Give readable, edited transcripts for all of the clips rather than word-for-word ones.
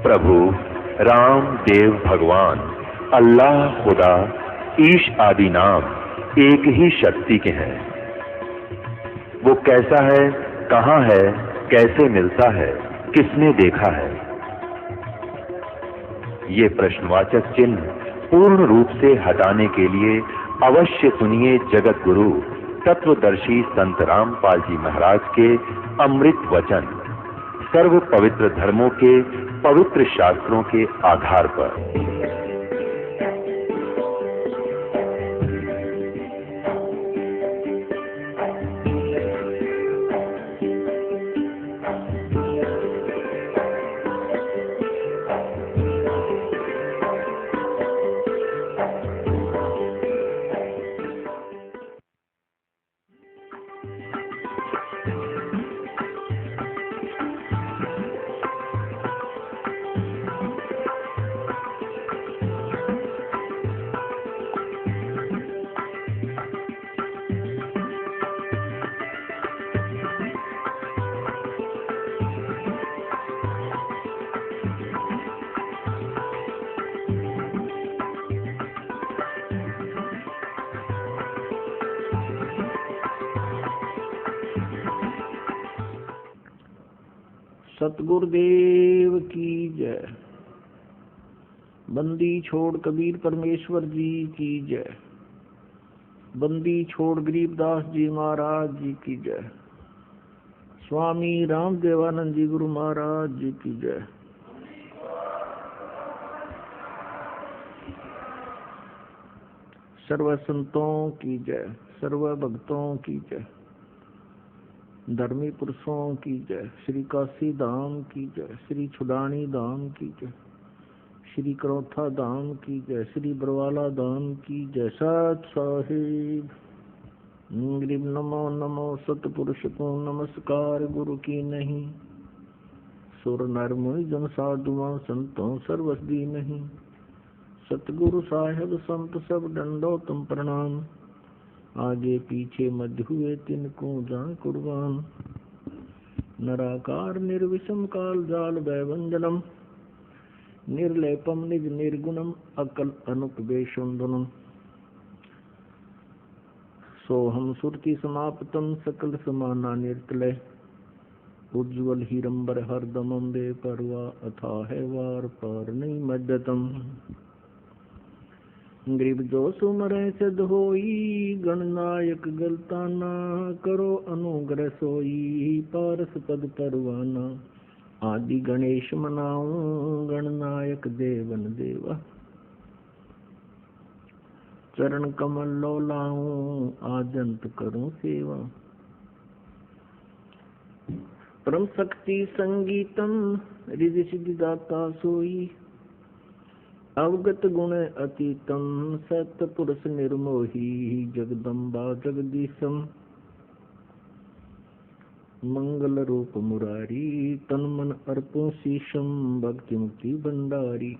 प्रभु राम देव भगवान अल्लाह खुदा ईश आदि नाम एक ही शक्ति के हैं। वो कैसा है, कहां है, कैसे मिलता है, किसने देखा है? ये प्रश्नवाचक चिन्ह पूर्ण रूप से हटाने के लिए अवश्य सुनिए जगत गुरु तत्वदर्शी संत रामपाल जी महाराज के अमृत वचन, सर्व पवित्र धर्मों के पवित्र शास्त्रों के आधार पर। सतगुरुदेव की जय। बंदी छोड़ कबीर परमेश्वर जी की जय। बंदी छोड़ गरीबदास जी महाराज जी की जय। स्वामी रामदेवानंद जी गुरु महाराज जी की जय। सर्व संतों की जय, सर्व भक्तों की जय, धर्मी पुरुषों की जय। श्री काशी धाम की जय, श्री छुडानी धाम की जय, श्री करौथा धाम की जय, श्री बरवाला धाम की जय। सत साहिब ग्रीब नमो नमो सतपुरुष को नमस्कार गुरु की नहीं। सुर नर मुनि जन साधुओं संतों सर्वस्दी नहीं। सतगुरु साहेब संत सब डंडो तुम प्रणाम। आगे पीछे मध्य हुए तिनको जान कुर्बान। नराकार निर्विषम काल जाल वैवंजनम। निर्लेपम निज निर्गुणम अकल अनुपवेशुंदनम। सोहम सुरति समाप्तम सकल समाना निर्तलय। उज्ज्वल हीरंबर हरदमम बेपरवा अथा है वार पार नहीं मद्यतम। गरीब जो सुमरे सिद्ध होई गणनायक गलताना। करो अनुग्रह सोई पारस पद परवाना। आदि गणेश मनाऊं गणनायक देवन देवा। चरण कमल लो लाऊं आजंत करूं सेवा। परम शक्ति संगीतम रिधि सिद्धि दाता सोई। अवगत गुण अतीतम सतपुरुष निर्मोही। जगदम्बा जगदीशम मंगल रूप मुरारी। तन मन अर्पों शीशम भक्ति मुक्ति भंडारी।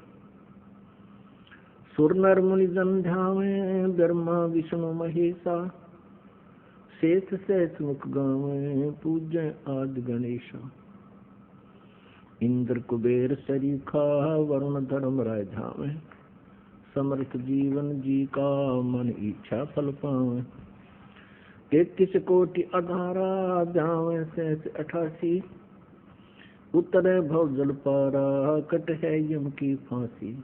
सुर नर मुनि जन ध्यावे ब्रह्मा विष्णु महेशा। शेष सहस मुख गावे पूज्य आदि गणेशा। इंद्र कुबेर सरीखा वरुण धर्म राय धावे। समर्थ जीवन जी का मन इच्छा फल पावे। 33 कोटि अधारा ध्यावे सहस 88। उतरे भव जल पारा कट है यम की फांसी।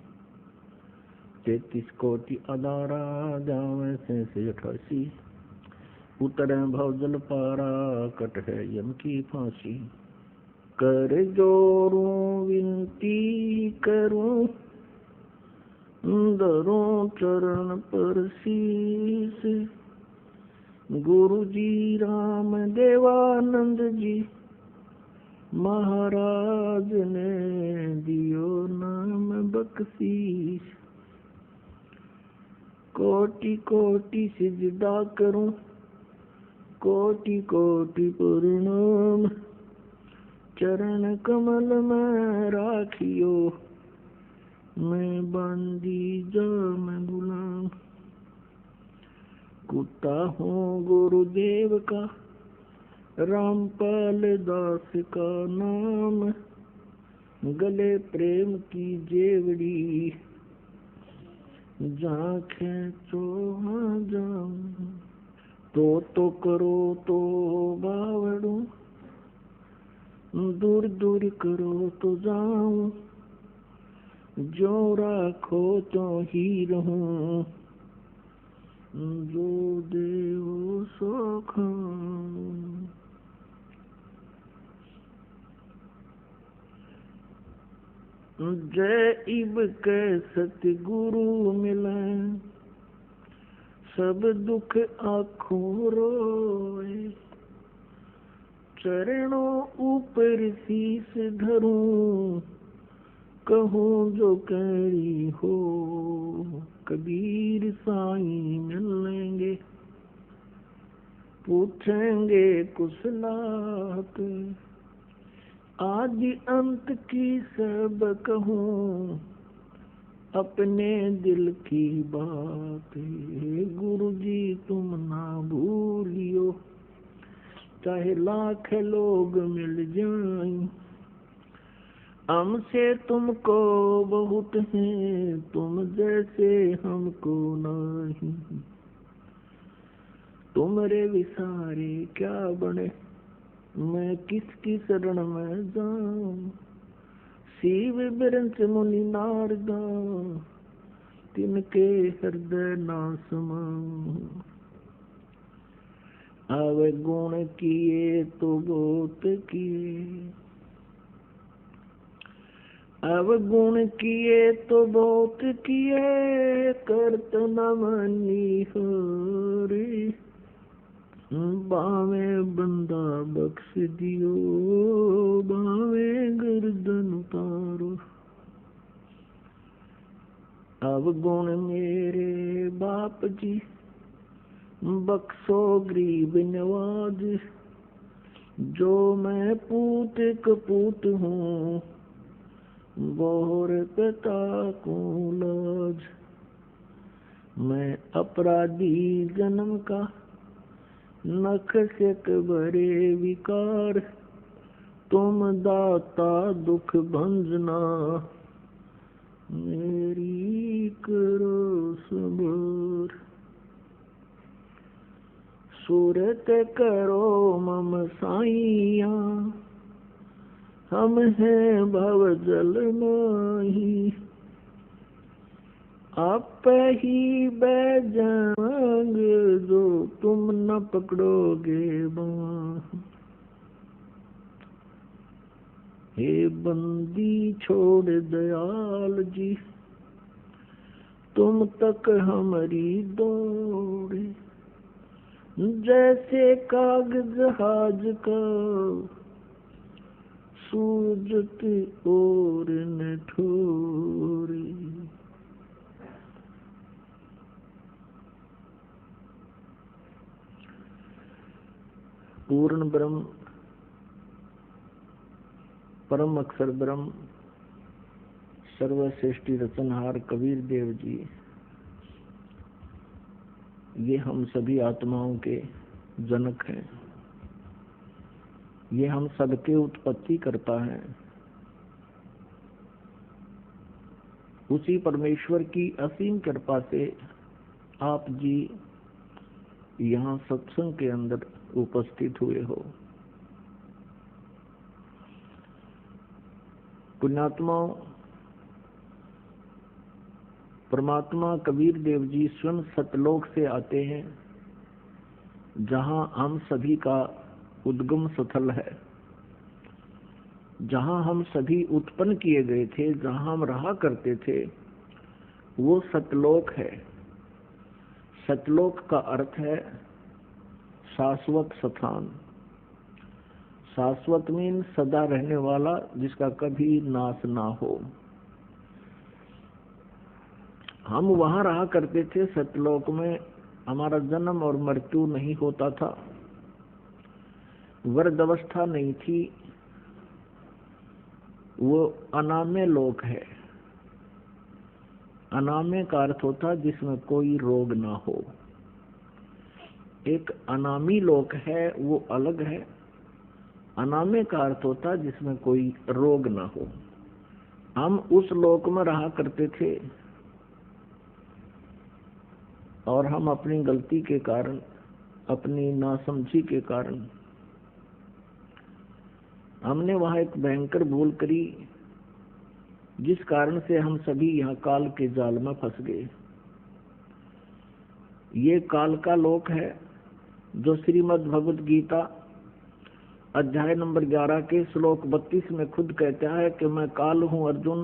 33 कोटि अधारा ध्यावे सहस 88। उतरे भव जल पारा कट है यम की फांसी। कर जोरूं विनती करूं धरूं चरण पर शीस। गुरु जी राम देवानंद जी महाराज ने दियो नाम बख्शीश। कोटि कोटि सिजदा करूं कोटि कोटि प्रणाम। चरण कमल में राखियो मैं बंदी जाम गुलाम। कुत्ता हूँ गुरुदेव का रामपाल दास का नाम। गले प्रेम की जेवड़ी, जहाँ खेचो हाँ जाऊं, तो करो तो बावड़ू, दूर दूर करो तो जाऊं, जो राखो तो ही रहूं, जो देव सो खाऊं। जय इब के सतगुरु मिले, सब दुख आँखों रोए, चरणों ऊपर शीस धरूं, कहूँ जो करी हो, कबीर साईं मिलेंगे, पूछेंगे कुशलात, आदि अंत की सब कहूँ, अपने दिल की बात। गुरु जी तुम ना भूलियो, चाहे लाख लोग मिल जाएं, हमसे तुमको बहुत है, तुम जैसे हमको नहीं। तुमरे विसारे क्या बने, मैं किसकी शरण में जाऊं। शिव बिरंच मुनि नारदा, तिनके हृदय ना समाऊं। आवे गुण किए तो बहुत किए, अब गुण किए तो बहुत किए, करत न मनी हरि। बावे बंदा बख्श दियो, बावे गर्दन उतारो। अब गुण मेरे बाप जी, बख्शो गरीब नवाज। जो मैं पूत कपूत हूँ, बोहर पिता को लाज। मैं अपराधी जन्म का, नख से भरे विकार। तुम दाता दुख भंजना, मेरी करो सबर। सूरत करो मम साइया, हम हैं भव जल माही। आप ही बैजंग, जो तुम न पकड़ोगे बाँह। हे बंदी छोड़ दयाल जी, तुम तक हमारी दौड़े। जैसे कागज जहाज का, सूझत और न ठोरे। पूर्ण ब्रह्म, परम अक्षर ब्रह्म, सर्वश्रेष्ठी रचनहार कबीर देव जी, ये हम सभी आत्माओं के जनक हैं। ये हम सबके उत्पत्ति करता है। उसी परमेश्वर की असीम कृपा से आप जी यहाँ सत्संग के अंदर उपस्थित हुए हो। पुण्यात्माओं, परमात्मा कबीर देव जी स्वयं सतलोक से आते हैं, जहाँ हम सभी का उद्गम स्थल है, जहाँ हम सभी उत्पन्न किए गए थे, जहाँ हम रहा करते थे, वो सतलोक है। सतलोक का अर्थ है शाश्वत स्थान। शाश्वत मीन सदा रहने वाला, जिसका कभी नाश ना हो। हम वहां रहा करते थे सतलोक में, हमारा जन्म और मृत्यु नहीं होता था, वृद्ध अवस्था नहीं थी। वो अनाम्य लोक है। अनाम्य का अर्थ होता जिसमें कोई रोग ना हो। एक अनामी लोक है, वो अलग है। अनाम्य का अर्थ होता जिसमें कोई रोग ना हो। हम उस लोक में रहा करते थे और हम अपनी गलती के कारण, अपनी नासमझी के कारण हमने वहां एक भयंकर भूल करी, जिस कारण से हम सभी यहाँ काल के जाल में फंस गए। ये काल का लोक है जो श्रीमद् भगवद गीता अध्याय नंबर 11 के श्लोक 32 में खुद कहता है कि मैं काल हूं अर्जुन,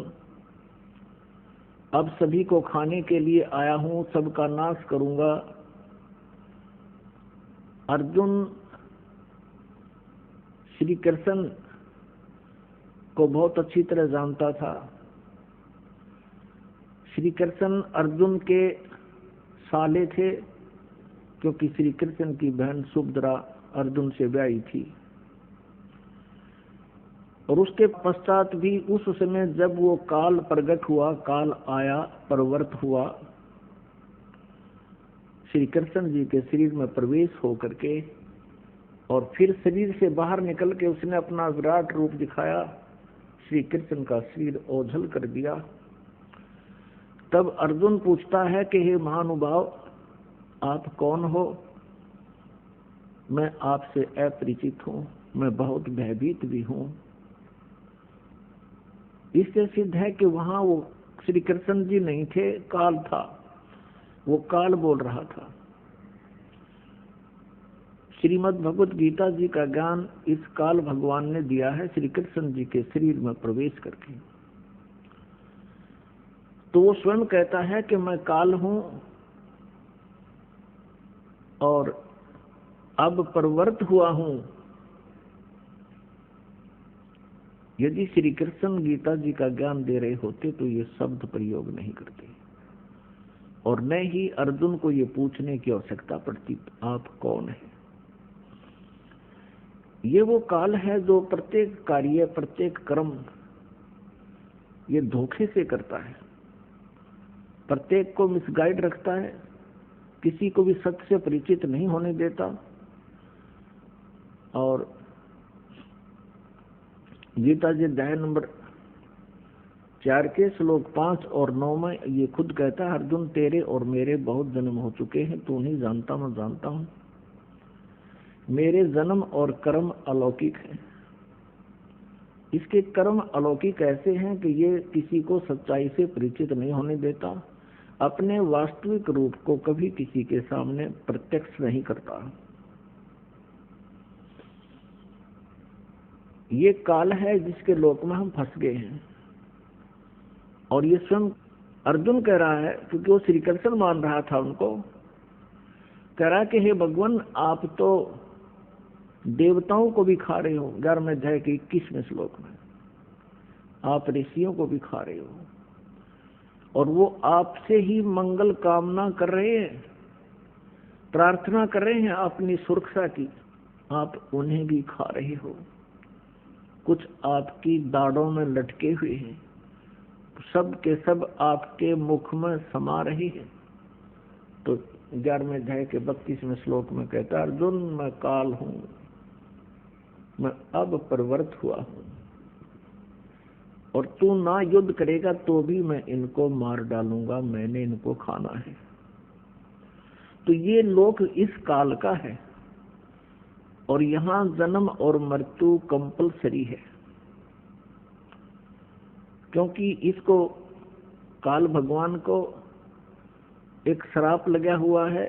अब सभी को खाने के लिए आया हूं, सबका नाश करूंगा। अर्जुन श्री कृष्ण को बहुत अच्छी तरह जानता था। श्री कृष्ण अर्जुन के साले थे, क्योंकि श्री कृष्ण की बहन सुभद्रा अर्जुन से ब्याही थी। और उसके पश्चात भी उस समय जब वो काल प्रकट हुआ, काल आया, प्रवृत्त हुआ, श्री कृष्ण जी के शरीर में प्रवेश हो करके और फिर शरीर से बाहर निकल के उसने अपना विराट रूप दिखाया, श्री कृष्ण का शरीर ओझल कर दिया। तब अर्जुन पूछता है कि हे महानुभाव, आप कौन हो? मैं आपसे अपरिचित हूं, मैं बहुत भयभीत भी हूं। इससे सिद्ध है कि वहां वो श्री कृष्ण जी नहीं थे, काल था। वो काल बोल रहा था। श्रीमद् भगवद गीता जी का ज्ञान इस काल भगवान ने दिया है श्री कृष्ण जी के शरीर में प्रवेश करके। तो वो स्वयं कहता है कि मैं काल हूं और अब प्रवृत्त हुआ हूं। यदि श्री कृष्ण गीता जी का ज्ञान दे रहे होते तो ये शब्द प्रयोग नहीं करते और न ही अर्जुन को ये पूछने की आवश्यकता पड़ती, आप कौन है? ये वो काल है जो प्रत्येक कार्य, प्रत्येक कर्म ये धोखे से करता है, प्रत्येक को मिसगाइड रखता है, किसी को भी सत्य से परिचित नहीं होने देता। और गीता जी अध्याय नंबर 4 के श्लोक 5 और 9 में ये खुद कहता है, अर्जुन तेरे और मेरे बहुत जन्म हो चुके हैं, तू नहीं जानता, मैं जानता हूं। मेरे जन्म और कर्म अलौकिक हैं। इसके कर्म अलौकिक ऐसे हैं कि ये किसी को सच्चाई से परिचित नहीं होने देता, अपने वास्तविक रूप को कभी किसी के सामने प्रत्यक्ष नहीं करता। ये काल है जिसके लोक में हम फंस गए हैं। और ये स्वयं अर्जुन कह रहा है, क्योंकि वो श्री कृष्ण मान रहा था उनको, कह रहा है कि हे भगवान, आप तो देवताओं को भी खा रहे हो। 11वें अध्याय के 21वें श्लोक में आप ऋषियों को भी खा रहे हो और वो आपसे ही मंगल कामना कर रहे हैं, प्रार्थना कर रहे हैं अपनी सुरक्षा की, आप उन्हें भी खा रहे हो। कुछ आपकी दाढ़ों में लटके हुए हैं, सब के सब आपके मुख में समा रहे हैं। तो 11वें अध्याय के 32वें श्लोक में कहता है, अर्जुन मैं काल हूं, मैं अब प्रवृत्त हुआ हूं और तू ना युद्ध करेगा तो भी मैं इनको मार डालूंगा, मैंने इनको खाना है। तो ये लोक इस काल का है और यहां जन्म और मृत्यु कंपलसरी है, क्योंकि इसको काल भगवान को एक श्राप लगा हुआ है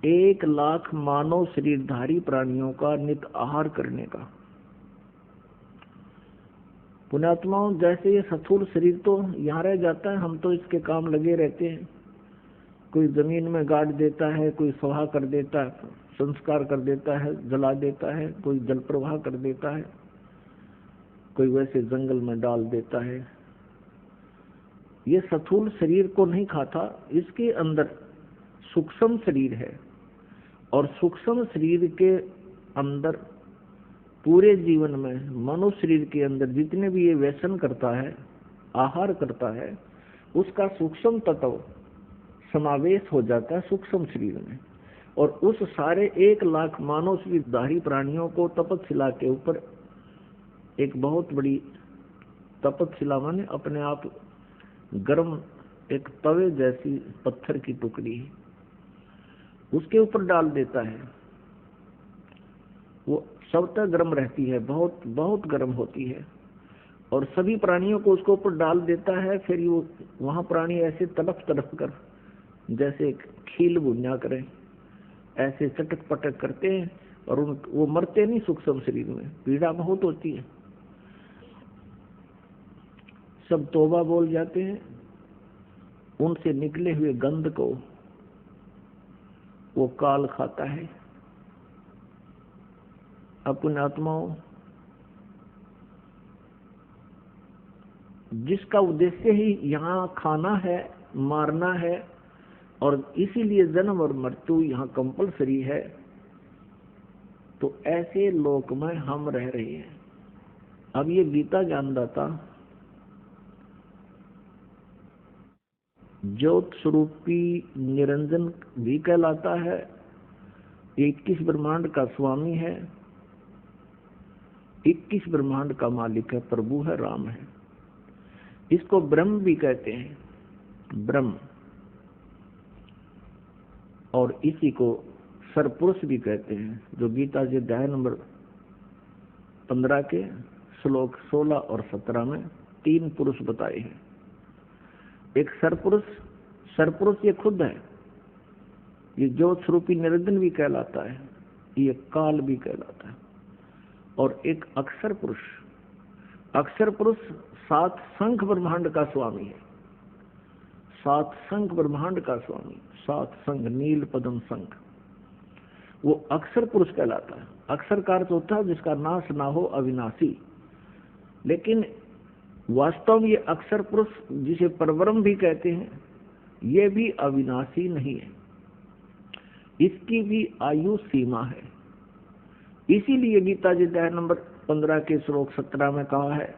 1 लाख मानव शरीरधारी प्राणियों का नित आहार करने का। पुण्यात्माओं, जैसे ये स्थूल शरीर तो यहाँ रह जाता है, हम तो इसके काम लगे रहते हैं। कोई जमीन में गाड़ देता है, कोई स्वाहा कर देता है, संस्कार कर देता है, जला देता है, कोई जल प्रवाह कर देता है, कोई वैसे जंगल में डाल देता है। ये स्थूल शरीर को नहीं खाता, इसके अंदर सूक्ष्म शरीर है और सूक्ष्म शरीर के अंदर पूरे जीवन में मनुष्य शरीर के अंदर जितने भी ये व्यसन करता है, आहार करता है, उसका सूक्ष्म तत्व समावेश हो जाता है सूक्ष्म शरीर में। और उस सारे 1 लाख मानव शरीरधारी प्राणियों को तपस्या के ऊपर एक बहुत बड़ी तपतशिला माने अपने आप गर्म एक तवे जैसी पत्थर की टुकड़ी उसके ऊपर डाल देता है, वो स्वतः गर्म रहती है, बहुत बहुत गर्म होती है, और सभी प्राणियों को उसके ऊपर डाल देता है। फिर वो वहां प्राणी ऐसे तड़प तड़प कर जैसे खील भुंजा करें ऐसे चटक पटक करते हैं, और वो मरते नहीं, सूक्ष्म शरीर में पीड़ा बहुत होती है। सब तौबा बोल जाते हैं, उनसे निकले हुए गंध को वो काल खाता है। अपने आत्माओं, जिसका उद्देश्य ही यहाँ खाना है, मारना है, और इसीलिए जन्म और मृत्यु यहाँ कंपलसरी है, तो ऐसे लोक में हम रह रहे हैं। अब ये गीता ज्ञानदाता ज्योत स्वरूपी निरंजन भी कहलाता है, 21 ब्रह्मांड का स्वामी है, 21 ब्रह्मांड का मालिक है, प्रभु है, राम है। इसको ब्रह्म भी कहते हैं, ब्रह्म, और इसी को सरपुरुष भी कहते हैं, जो गीता जी अध्याय नंबर 15 के श्लोक 16 और 17 में 3 पुरुष बताए हैं। एक सरपुरुष, सरपुरुष ये खुद है, ये ज्योत स्वरूपी निरंजन भी कहलाता है, ये काल भी कहलाता है। और एक अक्षर पुरुष, अक्षर पुरुष 7 शंख ब्रह्मांड का स्वामी है, 7 शंख ब्रह्मांड का स्वामी, 7 शंख, नील पद्म शंख, वो अक्षर पुरुष कहलाता है। अक्षर का अर्थ होता है जिसका नाश ना हो, अविनाशी। लेकिन वास्तव में ये अक्षर पुरुष, जिसे परब्रह्म भी कहते हैं, ये भी अविनाशी नहीं है, इसकी भी आयु सीमा है। इसीलिए गीता जी अध्याय नंबर 15 के श्लोक 17 में कहा है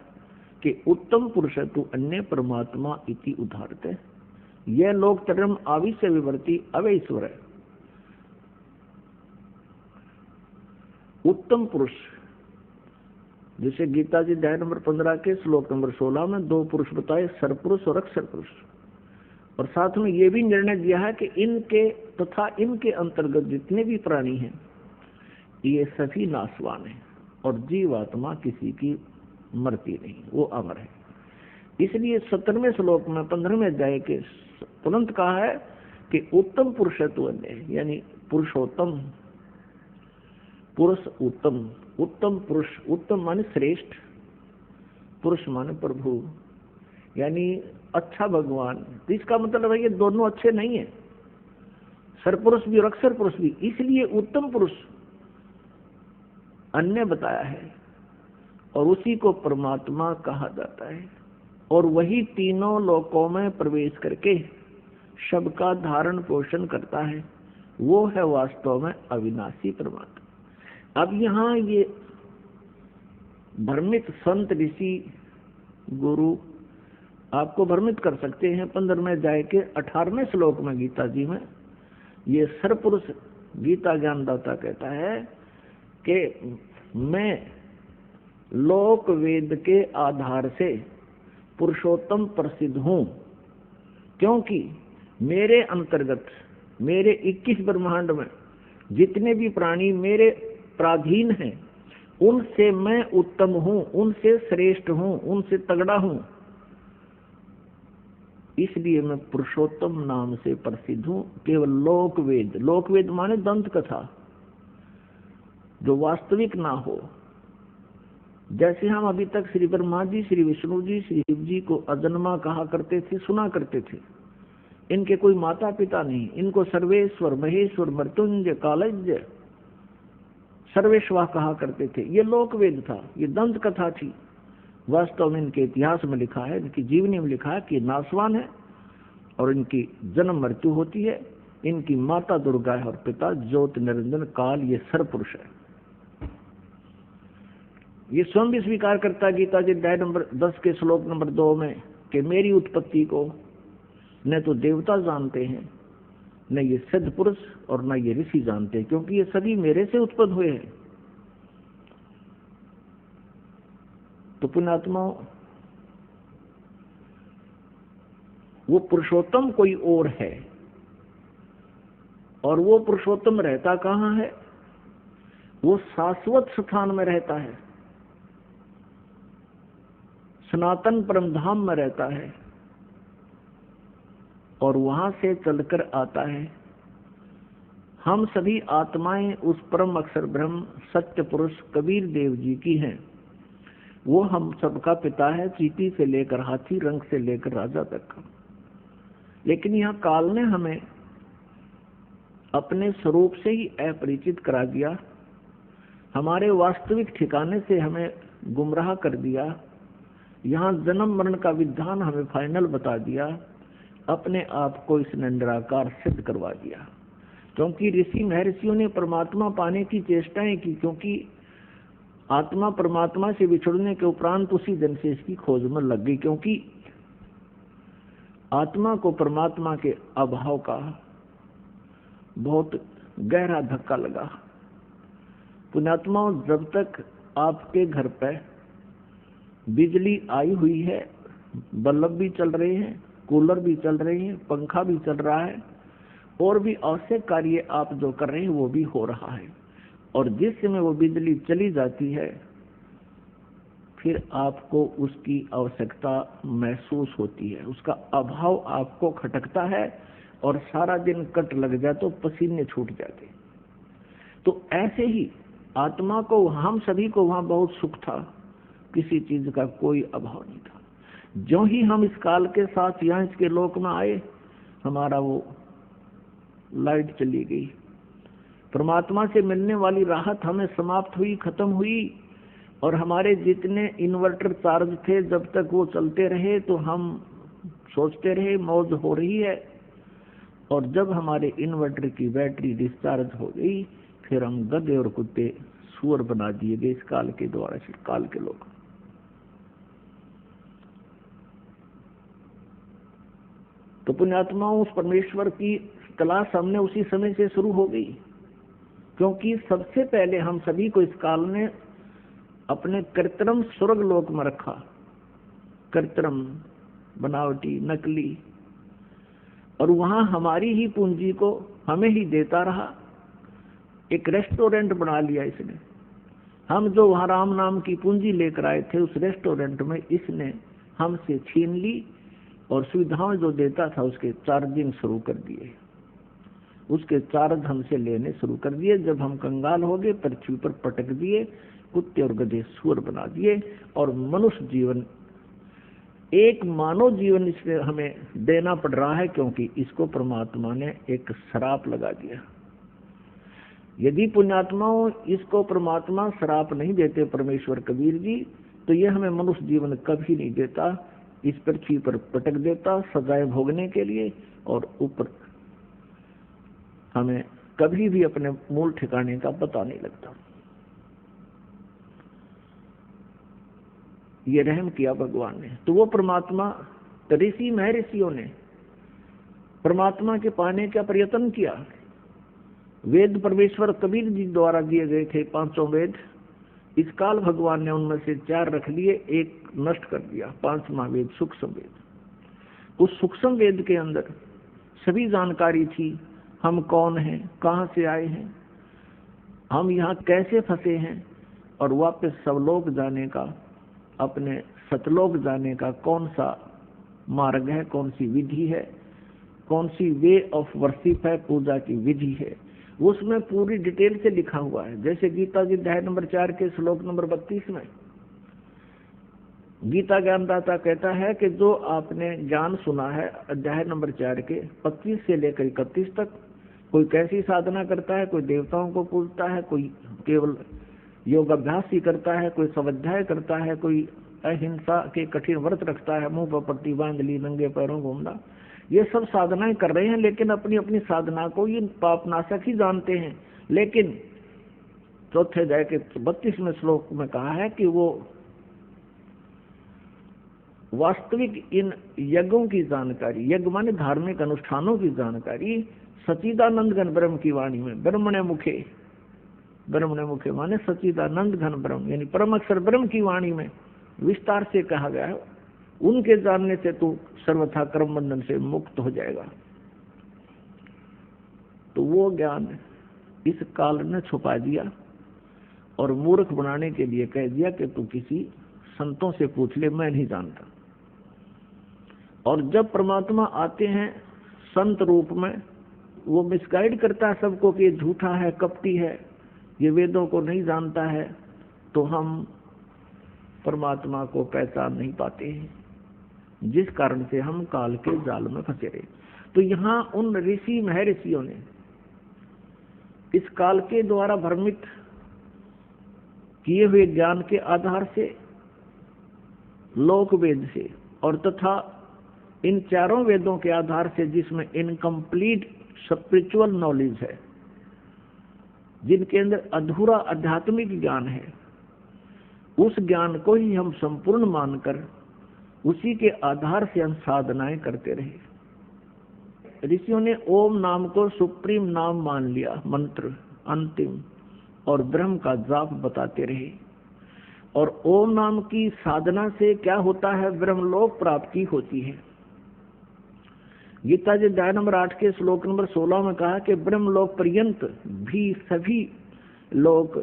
कि उत्तम पुरुष तु अन्य परमात्मा इति उदाहरते, यह लोक तरम आविश्य विवर्ती अवै ईश्वर है। उत्तम पुरुष, जिसे गीता जी अध्याय नंबर 15 के श्लोक नंबर 16 में 2 पुरुष बताए, सरपुरुष और अक्षर पुरुष, और साथ में ये भी निर्णय दिया है कि इनके तथा इनके अंतर्गत जितने भी प्राणी हैं ये सभी नाशवान हैं, और जीवात्मा किसी की मरती नहीं, वो अमर है। इसलिए 17वें श्लोक में 15वें अध्याय के तुरंत कहा है कि उत्तम पुरुष है तो अन्य, यानी पुरुषोत्तम पुरुष, उत्तम, उत्तम पुरुष, उत्तम माने श्रेष्ठ, पुरुष माने प्रभु, यानी अच्छा भगवान। तो इसका मतलब है ये दोनों अच्छे नहीं है, सरपुरुष भी और अक्षर पुरुष भी। इसलिए उत्तम पुरुष अन्य बताया है, और उसी को परमात्मा कहा जाता है, और वही तीनों लोकों में प्रवेश करके सबका धारण पोषण करता है, वो है वास्तव में अविनाशी परमात्मा। अब यहाँ ये भ्रमित संत, ऋषि, गुरु आपको भ्रमित कर सकते हैं। 15वें अध्याय के 18वें श्लोक में गीता जी में ये सरपुरुष गीता ज्ञानदाता कहता है कि मैं लोक वेद के आधार से पुरुषोत्तम प्रसिद्ध हूँ, क्योंकि मेरे अंतर्गत, मेरे 21 ब्रह्मांड में जितने भी प्राणी मेरे प्राधीन हैं, उनसे मैं उत्तम हूँ, उनसे श्रेष्ठ हूँ, उनसे तगड़ा हूँ। इसलिए मैं पुरुषोत्तम नाम से प्रसिद्ध हूँ। केवल लोकवेद, लोकवेद माने दंत कथा, जो वास्तविक ना हो। जैसे हम अभी तक श्री ब्रह्मा जी, श्री विष्णु जी, श्री शिव जी को अजन्मा कहा करते थे, सुना करते थे। इनके कोई माता पिता नहीं, इनको सर्वेश्वर, महेश्वर, मृत्युंजय, कालज्ञ, सर्वेश्वर कहा करते थे। ये लोकवेद था, ये दंत कथा थी। वास्तव में इनके इतिहास में लिखा है, इनकी जीवनी में लिखा है कि नासवान है और इनकी जन्म मृत्यु होती है। इनकी माता दुर्गा है और पिता ज्योत निरंजन काल, ये सरपुरुष है। ये स्वयं भी स्वीकार करता है गीता जी अध्याय नंबर 10 के श्लोक नंबर 2 में कि मेरी उत्पत्ति को न तो देवता जानते हैं, न ये सिद्ध पुरुष, और न ये ऋषि जानते हैं, क्योंकि ये सभी मेरे से उत्पन्न हुए हैं। तो पुण्यात्माओं, वो पुरुषोत्तम कोई और है। और वो पुरुषोत्तम रहता कहाँ है? वो शाश्वत स्थान में रहता है, सनातन परम धाम में रहता है, और वहां से चलकर आता है। हम सभी आत्माएं उस परम अक्षर ब्रह्म सत्य पुरुष कबीर देव जी की हैं। वो हम सबका पिता है, चींटी से लेकर हाथी, रंग से लेकर राजा तक का। लेकिन यहाँ काल ने हमें अपने स्वरूप से ही अपरिचित करा दिया, हमारे वास्तविक ठिकाने से हमें गुमराह कर दिया। यहाँ जन्म मरण का विधान हमें फाइनल बता दिया, अपने आप को इसने निराकार सिद्ध करवा दिया। क्योंकि ऋषि महर्षियों ने परमात्मा पाने की चेष्टाएं की, क्योंकि आत्मा परमात्मा से बिछुड़ने के उपरांत उसी दिन से इसकी खोज में लग गई, क्योंकि आत्मा को परमात्मा के अभाव का बहुत गहरा धक्का लगा। पुण्यात्माओं, जब तक आपके घर पर बिजली आई हुई है, बल्ब भी चल रहे हैं, कूलर भी चल रहे हैं, पंखा भी चल रहा है, और भी आवश्यक कार्य आप जो कर रहे हैं वो भी हो रहा है, और जिस समय वो बिजली चली जाती है फिर आपको उसकी आवश्यकता महसूस होती है, उसका अभाव आपको खटकता है, और सारा दिन कट लग जाए तो पसीने छूट जाते। तो ऐसे ही आत्मा को, हम सभी को वहां बहुत सुख था, किसी चीज का कोई अभाव नहीं था। जो ही हम इस काल के साथ यहाँ इसके लोक में आए, हमारा वो लाइट चली गई, परमात्मा से मिलने वाली राहत हमें समाप्त हुई, खत्म हुई। और हमारे जितने इन्वर्टर चार्ज थे, जब तक वो चलते रहे तो हम सोचते रहे मौज हो रही है, और जब हमारे इन्वर्टर की बैटरी डिस्चार्ज हो गई, फिर हम गधे और कुत्ते सुअर बना दिए गए इस काल के द्वारा, काल के लोग। तो पुण्यात्माओं, उस परमेश्वर की तलाश हमने उसी समय से शुरू हो गई, क्योंकि सबसे पहले हम सभी को इस काल ने अपने कृत्रिम स्वर्ग लोक में रखा, कृत्रिम, बनावटी, नकली, और वहां हमारी ही पूंजी को हमें ही देता रहा। एक रेस्टोरेंट बना लिया इसने। हम जो वहां राम नाम की पूंजी लेकर आए थे, उस रेस्टोरेंट में इसने हमसे छीन ली, और सुविधाएं जो देता था उसके चार्जिंग शुरू कर दिए, उसके चार्ज हमसे लेने शुरू कर दिए। जब हम कंगाल हो गए, पृथ्वी पर पटक दिए, कुत्ते और गधे सुअर बना दिए, और मनुष्य जीवन, एक मानव जीवन इसमें हमें देना पड़ रहा है, क्योंकि इसको परमात्मा ने एक श्राप लगा दिया। यदि पुण्यात्माओं इसको परमात्मा श्राप नहीं देते, परमेश्वर कबीर जी, तो ये हमें मनुष्य जीवन कभी नहीं देता, इस पृथ्वी पर पटक देता सजाएं भोगने के लिए, और ऊपर हमें कभी भी अपने मूल ठिकाने का पता नहीं लगता। ये रहम किया भगवान ने। तो वो परमात्मा, ऋषि महर्षियों ने परमात्मा के पाने का प्रयत्न किया। वेद परमेश्वर कबीर जी द्वारा दिए गए थे, 5 वेद। इस काल भगवान ने उनमें से 4 रख लिए, एक नष्ट कर दिया, 5वां वेद सूक्ष्म वेद। उस सूक्ष्म वेद के अंदर सभी जानकारी थी, हम कौन हैं, कहाँ से आए हैं, हम यहाँ कैसे फंसे हैं, और वापस सवलोक जाने का, अपने सतलोक जाने का कौन सा मार्ग है, कौन सी विधि है, कौन सी वे ऑफ वर्शिप है, पूजा की विधि है, उसमें पूरी डिटेल से लिखा हुआ है। जैसे गीता जी अध्याय नंबर 4 के श्लोक नंबर 32 में गीता ज्ञानदाता कहता है कि जो आपने ज्ञान सुना है अध्याय नंबर 4 के 25 से लेकर 31 तक, कोई कैसी साधना करता है, कोई देवताओं को पूजता है, कोई केवल योग अभ्यास ही करता है, कोई स्वाध्याय करता है, कोई अहिंसा के कठिन व्रत रखता है, मुंह पर पट्टी बांध ली, नंगे पैरों घूमना, ये सब साधनाएं कर रहे हैं, लेकिन अपनी अपनी साधना को ये पापनाशक ही जानते हैं। लेकिन चौथे अध्याय के 32वें श्लोक में कहा है कि वो वास्तविक इन यज्ञों की जानकारी, यज्ञ माने धार्मिक अनुष्ठानों की जानकारी सच्चिदानंद घन ब्रह्म की वाणी में, ब्रह्मणे मुखे, ब्रह्मणे मुखे माने सच्चिदानंद घन ब्रह्म यानी परम अक्षर ब्रह्म की वाणी में विस्तार से कहा गया है। उनके जानने से तू सर्वथा कर्म बंधन से मुक्त हो जाएगा। तो वो ज्ञान इस काल ने छुपा दिया और मूर्ख बनाने के लिए कह दिया कि तू किसी संतों से पूछ ले, मैं नहीं जानता। और जब परमात्मा आते हैं संत रूप में, वो मिसगाइड करता है सबको कि ये झूठा है, कपटी है, ये वेदों को नहीं जानता है, तो हम परमात्मा को पहचान नहीं पाते हैं, जिस कारण से हम काल के जाल में फंसे रहे। तो यहाँ उन ऋषि महर्षियों ने इस काल के द्वारा भ्रमित किए हुए ज्ञान के आधार से, लोक वेद से और तथा इन चारों वेदों के आधार से, जिसमें इनकम्प्लीट स्पिरिचुअल नॉलेज है, जिनके अंदर अधूरा आध्यात्मिक ज्ञान है, उस ज्ञान को ही हम संपूर्ण मानकर उसी के आधार से हम साधनाएं करते रहे। ऋषियों ने ओम नाम को सुप्रीम नाम मान लिया, मंत्र अंतिम, और ब्रह्म का जाप बताते रहे। और ओम नाम की साधना से क्या होता है? ब्रह्मलोक प्राप्ति होती है। गीता जी अध्याय नंबर 8 के श्लोक नंबर 16 में कहा कि ब्रह्मलोक पर्यंत भी सभी लोग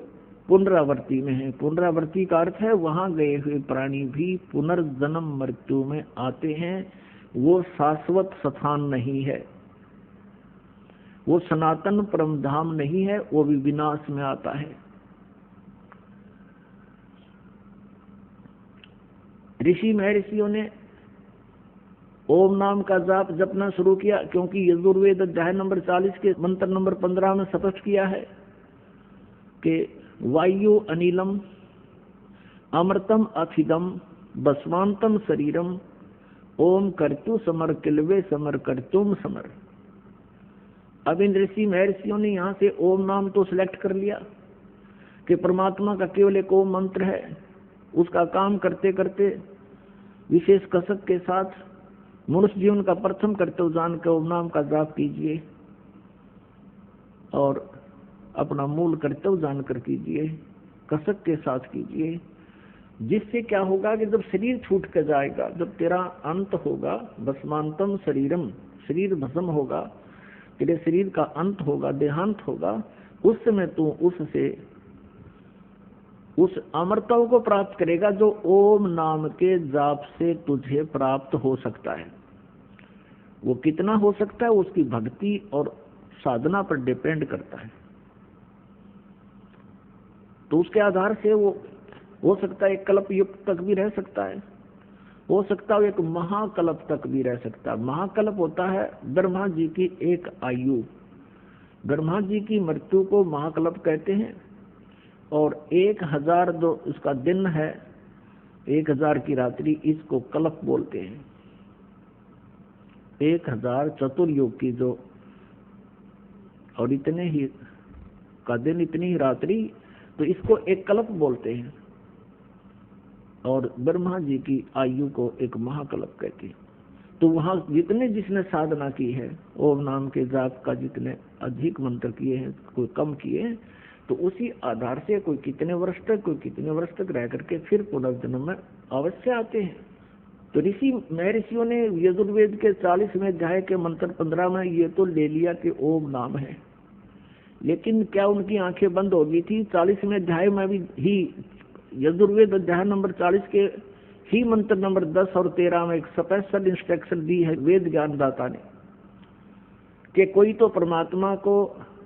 पुनरावर्ती में है। पुनरावर्ती का अर्थ है वहां गए हुए प्राणी भी पुनर्जन्म मृत्यु में आते हैं। वो शाश्वत स्थान नहीं है, वो सनातन परम धाम नहीं है, वो भी विनाश में आता है। ऋषि महर्षियों ने ओम नाम का जाप जपना शुरू किया, क्योंकि यजुर्वेद अध्याय नंबर 40 के मंत्र नंबर 15 में स्पष्ट किया है कि वायु अनिलम अमृतम अथिदम बसवांतम शरीरम ओम कर्तु समर किलवे समर कर्तुम समर। अब इन ऋषि महर्षियों ने यहाँ से ओम नाम तो सिलेक्ट कर लिया कि परमात्मा का केवल एक ओम मंत्र है। उसका काम करते करते विशेष कसक के साथ मनुष्य जीवन का प्रथम कर्तव्य जान के ओम नाम का जाप कीजिए और अपना मूल कर्तव्य जानकर कीजिए, कसक के साथ कीजिए। जिससे क्या होगा कि जब शरीर छूट कर जाएगा, जब तेरा अंत होगा, भस्मांतम शरीरम, शरीर भस्म होगा, तेरे शरीर का अंत होगा, देहांत होगा, उस समय तू उससे उस अमरत्व को प्राप्त करेगा जो ओम नाम के जाप से तुझे प्राप्त हो सकता है। वो कितना हो सकता है उसकी भक्ति और साधना पर डिपेंड करता है। तो उसके आधार से वो हो सकता है एक कल्प युग तक भी रह सकता है, हो सकता है एक महाकल्प तक भी रह सकता है। महाकल्प होता है ब्रह्मा जी की एक आयु। ब्रह्मा जी की मृत्यु को महाकल्प कहते हैं। और 1000 जो उसका दिन है, 1000 की रात्रि, इसको कल्प बोलते हैं। 1000 चतुर्युग की जो, और इतने ही का दिन, इतनी ही रात्रि, तो इसको एक कल्प बोलते हैं। और ब्रह्मा जी की आयु को एक महाकल्प कहते हैं। तो वहां जितने जिसने साधना की है, ओम नाम के जाप का जितने अधिक मंत्र किए हैं, कोई कम किए हैं, तो उसी आधार से कोई कितने वर्ष तक, कोई कितने वर्ष तक रह करके फिर पुनर्जन्म में अवश्य आते हैं। तो ऋषि महर्षियों ने यजुर्वेद के 40वें अध्याय के मंत्र 15 में ये तो ले लिया कि ओम नाम है, लेकिन क्या उनकी आंखें बंद हो गई थी? 40वें अध्याय में भी ही यजुर्वेद अध्याय नंबर 40 के ही मंत्र नंबर 10 और 13 में एक स्पेशल इंस्ट्रक्शन दी है वेद ज्ञानदाता ने कि कोई तो परमात्मा को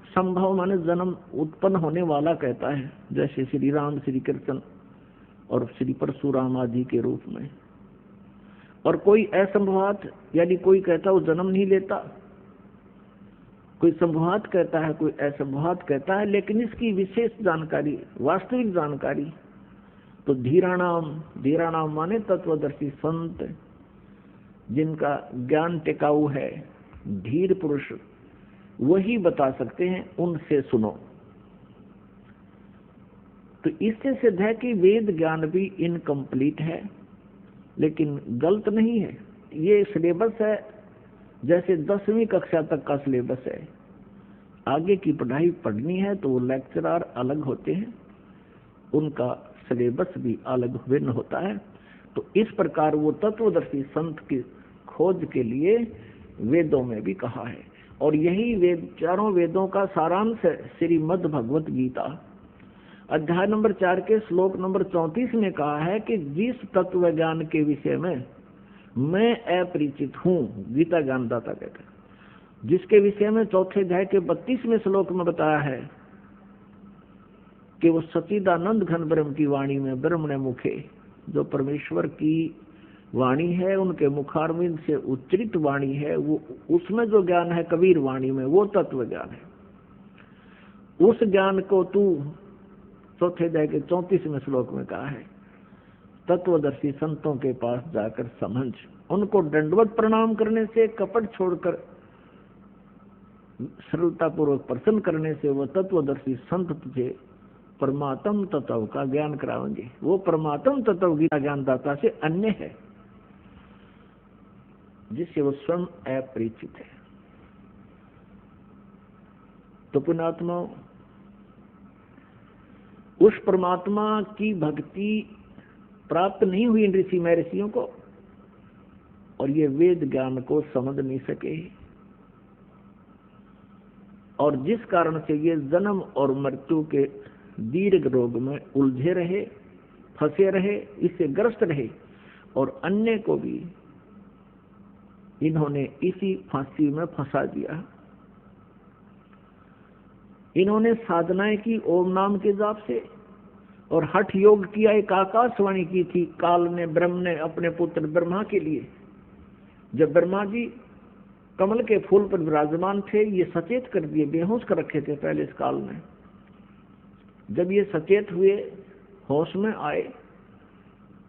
संभव माने जन्म उत्पन्न होने वाला कहता है, जैसे श्री राम, श्री कृष्ण और श्री परशुराम आदि के रूप में। और कोई असंभवात, यानी कोई कहता वो जन्म नहीं लेता, कोई संभवात कहता है, कोई असंभवात कहता है। लेकिन इसकी विशेष जानकारी, वास्तविक जानकारी तो धीराणाम माने तत्वदर्शी संत, जिनका ज्ञान टिकाऊ है, धीर पुरुष, वही बता सकते हैं, उनसे सुनो। तो इससे सिद्ध है कि वेद ज्ञान भी इनकम्प्लीट है, लेकिन गलत नहीं है। ये सिलेबस है जैसे 10वीं कक्षा तक का सिलेबस है। आगे की पढ़ाई पढ़नी है तो वो लेक्चरर अलग होते हैं, उनका सिलेबस भी अलग भिन्न होता है। तो इस प्रकार वो तत्वदर्शी संत की खोज के लिए वेदों में भी कहा है। और यही वेद, चारों वेदों का सारांश है श्रीमद् भगवत गीता। अध्याय नंबर 4 के श्लोक नंबर 34 में कहा है कि जिस तत्व ज्ञान के विषय में मैं अपरिचित हूँ, गीता ज्ञानदाता कहते हैं, जिसके विषय में चौथे अध्याय के 32वें श्लोक में बताया है कि वो सच्चिदानंद घन ब्रह्म की वाणी में ब्रह्मणे मुखे, जो परमेश्वर की वाणी है, उनके मुखारविंद से उच्चरित वाणी है, वो उसमें जो ज्ञान है कबीर वाणी में, वो तत्व ज्ञान है। उस ज्ञान को तू चौथे अध्याय के 34वें श्लोक में कहा है तत्वदर्शी संतों के पास जाकर समझ, उनको दंडवत प्रणाम करने से, कपट छोड़कर सरलता पूर्वक प्रसन्न करने से वो तत्वदर्शी संत तुझे परमात्म तत्व का ज्ञान कराएंगे। वो परमात्म तत्व गीता ज्ञानदाता से अन्य है, जिससे वो स्वयं अपरिचित है। तो पुण्यात्मा, उस परमात्मा की भक्ति प्राप्त नहीं हुई इन ऋषि महर्षियों को, और ये वेद ज्ञान को समझ नहीं सके, और जिस कारण से ये जन्म और मृत्यु के दीर्घ रोग में उलझे रहे, फंसे रहे, इससे ग्रस्त रहे, और अन्य को भी इन्होंने इसी फांसी में फंसा दिया। इन्होंने साधनाएं की ओम नाम के जाप से, और हठ योग किया, एक आकाशवाणी की थी काल ने, ब्रह्म ने अपने पुत्र ब्रह्मा के लिए। जब ब्रह्मा जी कमल के फूल पर विराजमान थे, ये सचेत कर दिए, बेहोश कर रखे थे पहले इस काल में। जब ये सचेत हुए, होश में आए,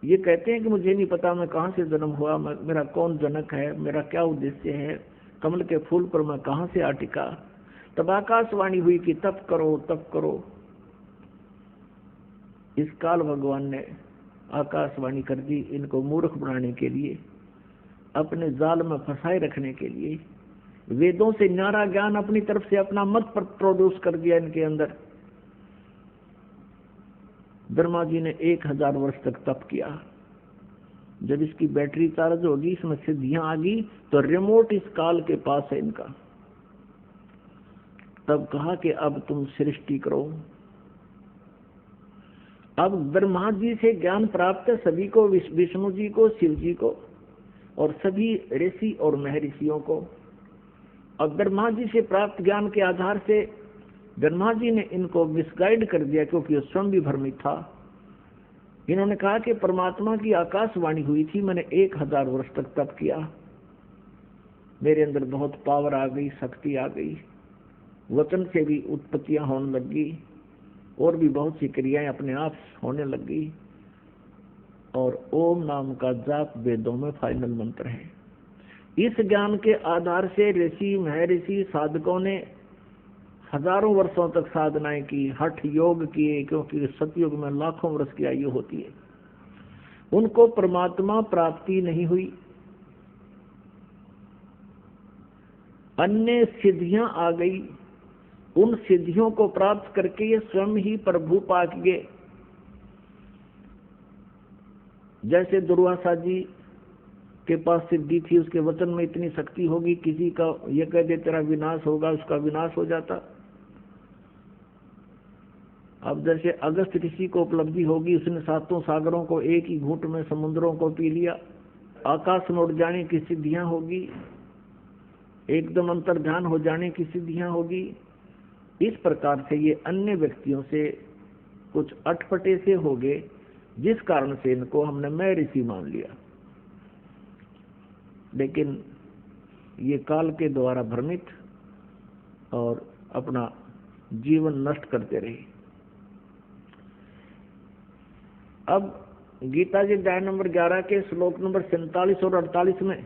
ये कहते हैं कि मुझे नहीं पता मैं कहाँ से जन्म हुआ, मेरा कौन जनक है, मेरा क्या उद्देश्य है, कमल के फूल पर मैं कहाँ से आ टिका। तब आकाशवाणी हुई कि तप करो, तप करो। इस काल भगवान ने आकाशवाणी कर दी, इनको मूर्ख बनाने के लिए, अपने जाल में फंसाए रखने के लिए। वेदों से न्यारा ज्ञान अपनी तरफ से अपना मत पर प्रोड्यूस कर दिया इनके अंदर। ब्रह्मा जी ने 1000 वर्ष तक तप किया। जब इसकी बैटरी चार्ज होगी, इसमें सिद्धियां आ गई, तो रिमोट इस काल के पास है इनका। तब कहा कि अब तुम सृष्टि करो। अब ब्रह्मा जी से ज्ञान प्राप्त है सभी को, विष्णु जी को, शिव जी को, और सभी ऋषि और महर्षियों को। अब ब्रह्मा जी से प्राप्त ज्ञान के आधार से ब्रह्मा जी ने इनको मिसगाइड कर दिया, क्योंकि वो स्वयं भी भ्रमित था। इन्होंने कहा कि परमात्मा की आकाशवाणी हुई थी, मैंने 1000 वर्ष तक तप किया, मेरे अंदर बहुत पावर आ गई, शक्ति आ गई, वचन से भी उत्पत्तियां होने लगी, और भी बहुत सी क्रियाएं अपने आप होने लगी, और ओम नाम का जाप वेदों में फाइनल मंत्र है। इस ज्ञान के आधार से ऋषि महर्षि साधकों ने हजारों वर्षों तक साधनाएं की, हठ योग किए, क्योंकि सतयुग में लाखों वर्ष की आयु होती है। उनको परमात्मा प्राप्ति नहीं हुई। अन्य सिद्धियां आ गई, उन सिद्धियों को प्राप्त करके ये स्वयं ही प्रभु पा गए। जैसे दुर्वासा जी के पास सिद्धि थी, उसके वचन में इतनी शक्ति होगी, किसी का ये कह दे तेरा विनाश होगा, उसका विनाश हो जाता। अब जैसे अगस्त ऋषि को उपलब्धि होगी, उसने 7 सागरों को एक ही घूंट में, समुद्रों को पी लिया। आकाश में उड़ जाने की सिद्धियां होगी, एकदम अंतर्ध्यान हो जाने की सिद्धियां होगी। इस प्रकार से ये अन्य व्यक्तियों से कुछ अटपटे से हो गए, जिस कारण से इनको हमने मैं ऋषि मान लिया। लेकिन ये काल के द्वारा भ्रमित और अपना जीवन नष्ट करते रहे। अब गीता के अध्याय नंबर 11 के श्लोक नंबर 47 और 48 में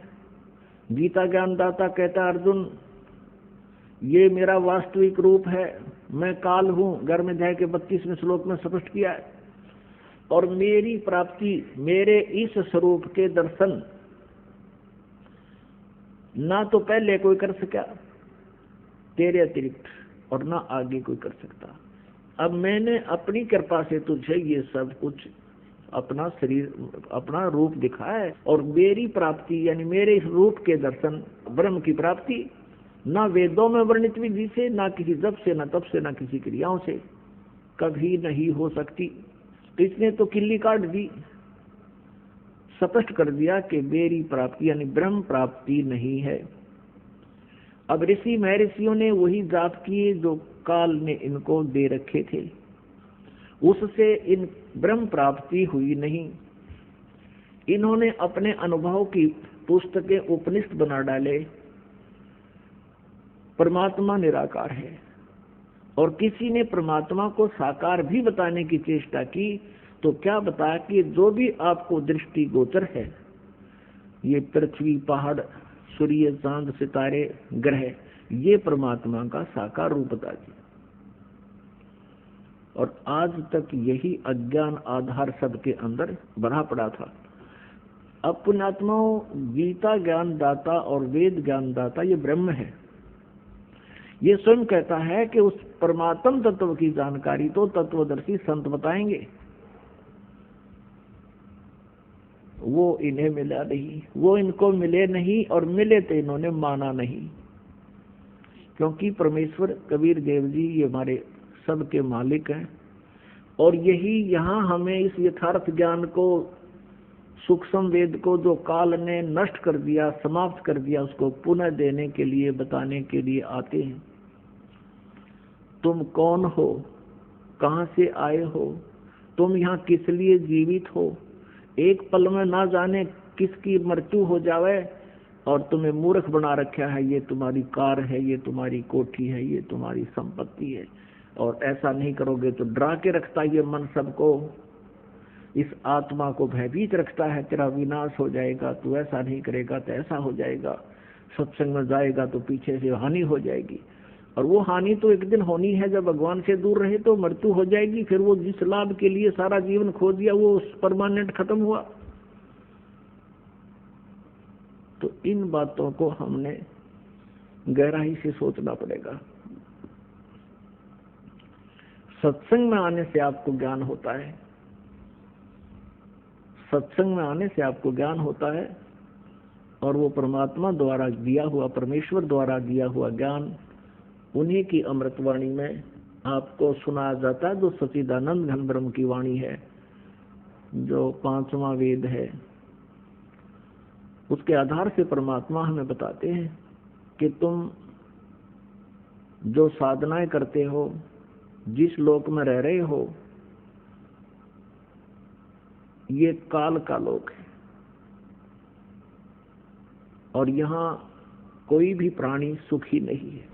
गीता ज्ञानदाता कहता है, अर्जुन ये मेरा वास्तविक रूप है, मैं काल हूँ। 11वें अध्याय के 32वें श्लोक में स्पष्ट किया है। और मेरी प्राप्ति, मेरे इस स्वरूप के दर्शन ना तो पहले कोई कर सका तेरे अतिरिक्त, और ना आगे कोई कर सकता। अब मैंने अपनी कृपा से तुझे ये सब कुछ अपना शरीर, अपना रूप दिखाए, और मेरी प्राप्ति यानी मेरे इस रूप के दर्शन, ब्रह्म की प्राप्ति ना वेदों में वर्णित विधि से, ना किसी जप से, ना तप से, ना किसी क्रियाओं से कभी नहीं हो सकती। तो इसने तो किल्ली काट दी, स्पष्ट कर दिया कि मेरी प्राप्ति यानी ब्रह्म प्राप्ति नहीं है। अब ऋषि महर्षियों ने वही जाप किए जो काल ने इनको दे रखे थे, उससे इन ब्रह्म प्राप्ति हुई नहीं। इन्होंने अपने अनुभव की पुस्तकें उपनिषद बना डाले, परमात्मा निराकार है, और किसी ने परमात्मा को साकार भी बताने की चेष्टा की तो क्या बताया कि जो भी आपको दृष्टि गोचर है, ये पृथ्वी, पहाड़, सूर्य, चांद, सितारे, ग्रह, ये परमात्मा का साकार रूप बता दिया। और आज तक यही अज्ञान आधार सबके अंदर भरा पड़ा था। अब पुण्यात्माओं, गीता ज्ञान दाता और वेद ज्ञान दाता ये ब्रह्म है। ये स्वयं कहता है कि उस परमात्म तत्व की जानकारी तो तत्वदर्शी संत बताएंगे, वो इन्हें मिला नहीं, वो इनको मिले नहीं, और मिले तो इन्होंने माना नहीं। क्योंकि परमेश्वर कबीर देव जी ये हमारे सबके मालिक हैं, और यही यहाँ हमें इस यथार्थ ज्ञान को, सूक्ष्म वेद को जो काल ने नष्ट कर दिया, समाप्त कर दिया, उसको पुनः देने के लिए, बताने के लिए आते हैं। तुम कौन हो, कहाँ से आए हो, तुम यहाँ किस लिए जीवित हो, एक पल में ना जाने किसकी मृत्यु हो जावे, और तुम्हें मूर्ख बना रखा है। ये तुम्हारी कार है, ये तुम्हारी कोठी है, ये तुम्हारी संपत्ति है, और ऐसा नहीं करोगे तो डरा के रखता है ये मन सबको, इस आत्मा को भयभीत रखता है, तेरा विनाश हो जाएगा, तू ऐसा नहीं करेगा तो ऐसा हो जाएगा, सत्संग में जाएगा तो पीछे से हानि हो जाएगी। और वो हानि तो एक दिन होनी है, जब भगवान से दूर रहे तो मृत्यु हो जाएगी। फिर वो जिस लाभ के लिए सारा जीवन खो दिया वो परमानेंट खत्म हुआ। तो इन बातों को हमने गहराई से सोचना पड़ेगा। सत्संग में आने से आपको ज्ञान होता है, सत्संग में आने से आपको ज्ञान होता है, और वो परमात्मा द्वारा दिया हुआ, परमेश्वर द्वारा दिया हुआ ज्ञान उन्हीं की अमृतवाणी में आपको सुनाया जाता है, जो सच्चिदानंद घन ब्रह्म की वाणी है, जो पांचवा वेद है। उसके आधार से परमात्मा हमें बताते हैं कि तुम जो साधनाएं करते हो, जिस लोक में रह रहे हो, ये काल का लोक है, और यहाँ कोई भी प्राणी सुखी नहीं है।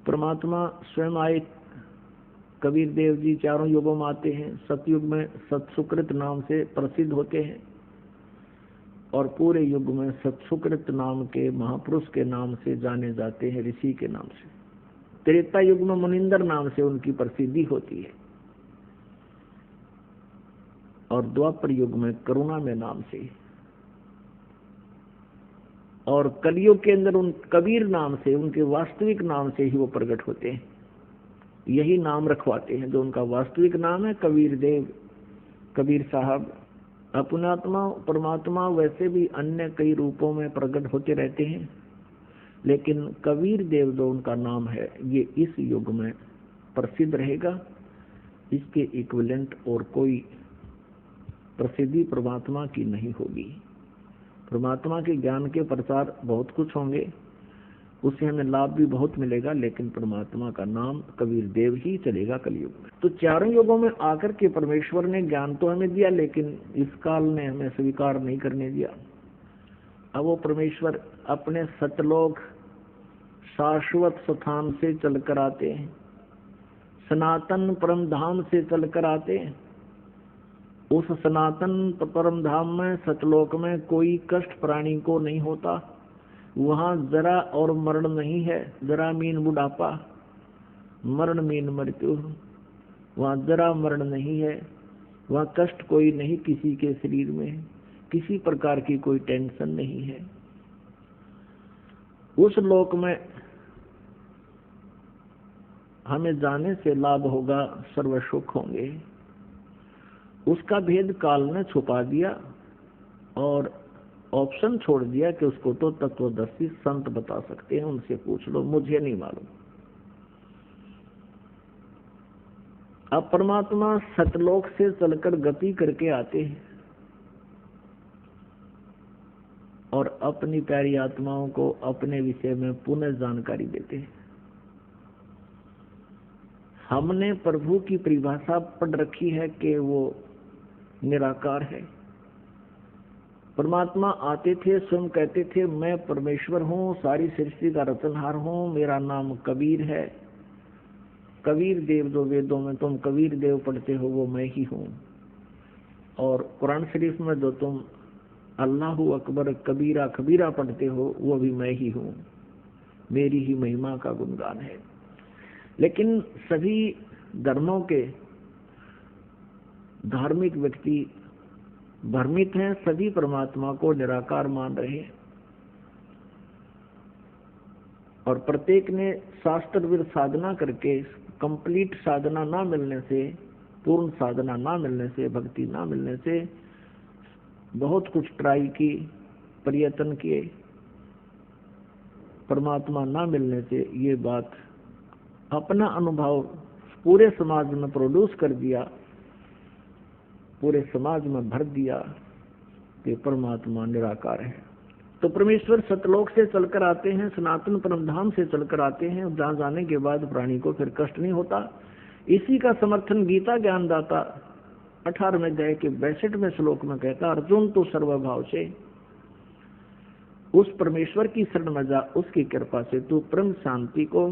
परमात्मा स्वयं आए, कबीर देव जी चारों युगों में आते हैं। सतयुग में सत्सुकृत नाम से प्रसिद्ध होते हैं, और पूरे युग में सत्सुकृत नाम के महापुरुष के नाम से जाने जाते हैं, ऋषि के नाम से। त्रेता युग में मुनिंदर नाम से उनकी प्रसिद्धि होती है, और द्वापर युग में करुणा में नाम से, और कलयुग के अंदर उन कबीर नाम से, उनके वास्तविक नाम से ही वो प्रकट होते हैं। यही नाम रखवाते हैं जो उनका वास्तविक नाम है, कबीर देव, कबीर साहब। अपनात्मा परमात्मा वैसे भी अन्य कई रूपों में प्रकट होते रहते हैं, लेकिन कबीर देव जो उनका नाम है, ये इस युग में प्रसिद्ध रहेगा। इसके इक्विवेलेंट और कोई प्रसिद्धि परमात्मा की नहीं होगी। परमात्मा के ज्ञान के प्रचार बहुत कुछ होंगे, उससे हमें लाभ भी बहुत मिलेगा, लेकिन परमात्मा का नाम कबीर देव ही चलेगा कलयुग में। तो चारों युगों में आकर के परमेश्वर ने ज्ञान तो हमें दिया, लेकिन इस काल ने हमें स्वीकार नहीं करने दिया। अब वो परमेश्वर अपने सतलोक शाश्वत स्थान से चलकर आते हैं, सनातन परम धाम से चलकर आते हैं। उस सनातन परम धाम में, सतलोक में कोई कष्ट प्राणी को नहीं होता। वहाँ जरा और मरण नहीं है। जरा मीन बुढ़ापा, मरण मीन मृत्यु। वहाँ जरा मरण नहीं है, वहाँ कष्ट कोई नहीं किसी के शरीर में, किसी प्रकार की कोई टेंशन नहीं है। उस लोक में हमें जाने से लाभ होगा, सर्व सुख होंगे, उसका भेद काल ने छुपा दिया और ऑप्शन छोड़ दिया कि उसको तो तत्वदर्शी संत बता सकते हैं, उनसे पूछ लो, मुझे नहीं मालूम। अब परमात्मा सतलोक से चलकर गति करके आते हैं और अपनी प्यारी आत्माओं को अपने विषय में पुनः जानकारी देते हैं। हमने प्रभु की परिभाषा पढ़ रखी है कि वो निराकार है। परमात्मा आते थे, स्वयं कहते थे मैं परमेश्वर हूँ, सारी सृष्टि का रचनहार हूँ, मेरा नाम कबीर है। कबीर देव जो वेदों में तुम कबीर देव पढ़ते हो वो मैं ही हूँ, और कुरान शरीफ में जो तुम अल्लाहु अकबर कबीरा कबीरा पढ़ते हो वो भी मैं ही हूँ, मेरी ही महिमा का गुणगान है। लेकिन सभी धर्मों के धार्मिक व्यक्ति भ्रमित हैं, सभी परमात्मा को निराकार मान रहे हैं और प्रत्येक ने शास्त्र विद साधना करके कंप्लीट साधना ना मिलने से, पूर्ण साधना ना मिलने से, भक्ति ना मिलने से बहुत कुछ ट्राई की, प्रयत्न किए, परमात्मा ना मिलने से ये बात अपना अनुभव पूरे समाज में प्रोड्यूस कर दिया, पूरे समाज में भर दिया कि परमात्मा निराकार है। तो परमेश्वर सतलोक से चलकर आते हैं, सनातन परमधाम से चलकर आते हैं, जहाँ जाने के बाद प्राणी को फिर कष्ट नहीं होता। इसी का समर्थन गीता ज्ञानदाता 18वें अध्याय के 62वें श्लोक में कहता, अर्जुन तो सर्वभाव से उस परमेश्वर की शरण में जा, उसकी कृपा से तू परम शांति को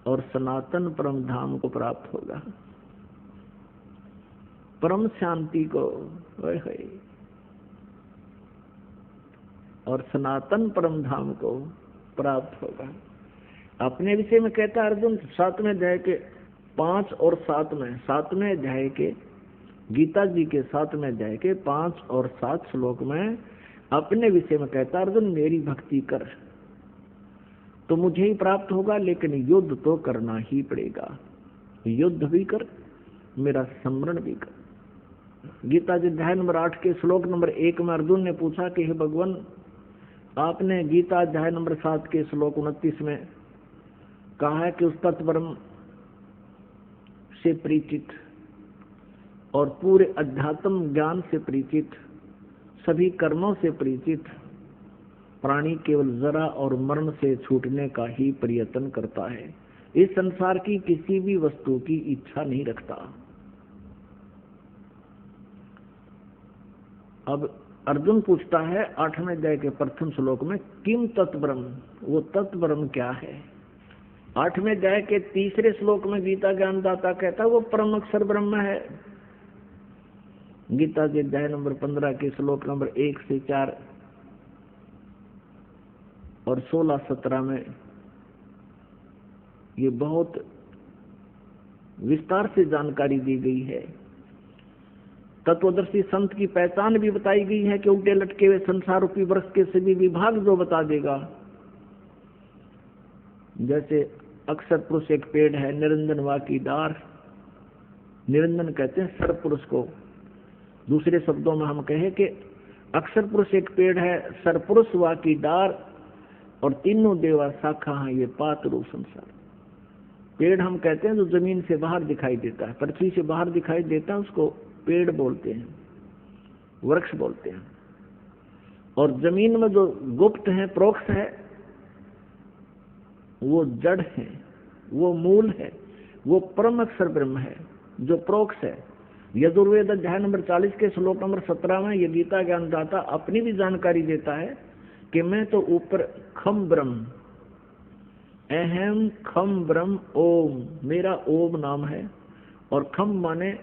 और सनातन परम धाम को प्राप्त होगा। परम शांति को और सनातन परम धाम को प्राप्त होगा। अपने विषय में कहता है अर्जुन 7वें अध्याय के 5 और 7 में, 7वें अध्याय के गीता जी के 7वें अध्याय के 5 और 7 श्लोक में अपने विषय में कहता है अर्जुन मेरी भक्ति कर तो मुझे ही प्राप्त होगा, लेकिन युद्ध तो करना ही पड़ेगा। युद्ध भी कर, मेरा स्मरण भी कर। गीता जी अध्याय नंबर 8 के श्लोक नंबर 1 में अर्जुन ने पूछा कि हे भगवान, आपने गीता अध्याय नंबर 7 के श्लोक 29 में कहा है कि उस तत्परम से परिचित और पूरे अध्यात्म ज्ञान से परिचित, सभी कर्मों से परिचित प्राणी केवल जरा और मरण से छूटने का ही प्रयत्न करता है, इस संसार की किसी भी वस्तु की इच्छा नहीं रखता। अब अर्जुन पूछता है 8वें अध्याय के प्रथम श्लोक में, किम तत्ब्रह्म, वो तत्ब्रह्म क्या है। 8वें अध्याय के 3रे श्लोक में गीता ज्ञानदाता कहता है वो परम अक्षर ब्रह्म है। गीता के अध्याय नंबर 15 के श्लोक नंबर 1 से 4 और 16-17 में ये बहुत विस्तार से जानकारी दी गई है। तत्वदर्शी संत की पहचान भी बताई गई है कि उल्टे लटके हुए संसार रूपी वृक्ष के सभी विभाग जो बता देगा। जैसे अक्षर पुरुष एक पेड़ है, निरंजन वा की डार, निरंजन कहते हैं सर्व पुरुष को। दूसरे शब्दों में हम कहें कि अक्षर पुरुष एक पेड़ है, सरपुरुष वा की डार और तीनों देवा शाखा हैं ये पात रूप संसार। पेड़ हम कहते हैं जो जमीन से बाहर दिखाई देता है, पृथ्वी से बाहर दिखाई देता है, उसको पेड़ बोलते हैं, वृक्ष बोलते हैं। और जमीन में जो गुप्त है, प्रोक्ष है, वो जड़ है, वो मूल है, वो परम अक्षर ब्रह्म है जो प्रोक्ष है। यजुर्वेद अध्याय नंबर 40 के श्लोक नंबर 17 में ये गीता ज्ञानदाता अपनी भी जानकारी देता है कि मैं तो ऊपर खम ब्रह्म, अहम खम ब्रह्म ओम, मेरा ओम नाम है। और खम माने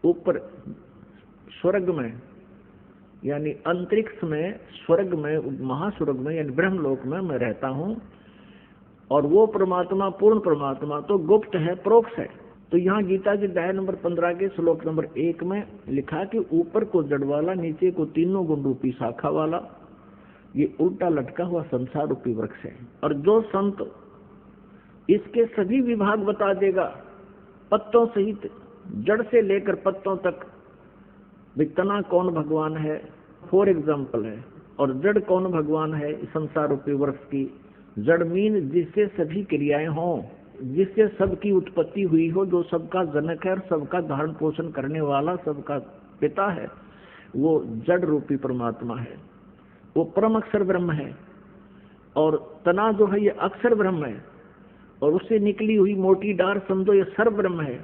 ऊपर स्वर्ग में, यानी अंतरिक्ष में, स्वर्ग में, महास्वर्ग में, यानी ब्रह्मलोक में मैं रहता हूँ। और वो परमात्मा, पूर्ण परमात्मा तो गुप्त है, प्रोक्ष है। तो यहाँ गीता के अध्याय नंबर 15 के श्लोक नंबर 1 में लिखा कि ऊपर को जड़ वाला, नीचे को तीनों गुण रूपी शाखा वाला, ये उल्टा लटका हुआ संसार रूपी वृक्ष है। और जो संत इसके सभी विभाग बता देगा, पत्तों सहित, जड़ से लेकर पत्तों तक। तना कौन भगवान है, फॉर एग्जाम्पल है, और जड़ कौन भगवान है, संसार रूपी वृक्ष की। जड़ मीन जिससे सभी क्रियाएं हों, जिससे सबकी उत्पत्ति हुई हो, जो सबका जनक है और सबका धारण पोषण करने वाला, सबका पिता है, वो जड़ रूपी परमात्मा है। वो परम अक्षर ब्रह्म है। और तना जो है ये अक्षर ब्रह्म है, और उससे निकली हुई मोटी डार समझो ये सर्व ब्रह्म है।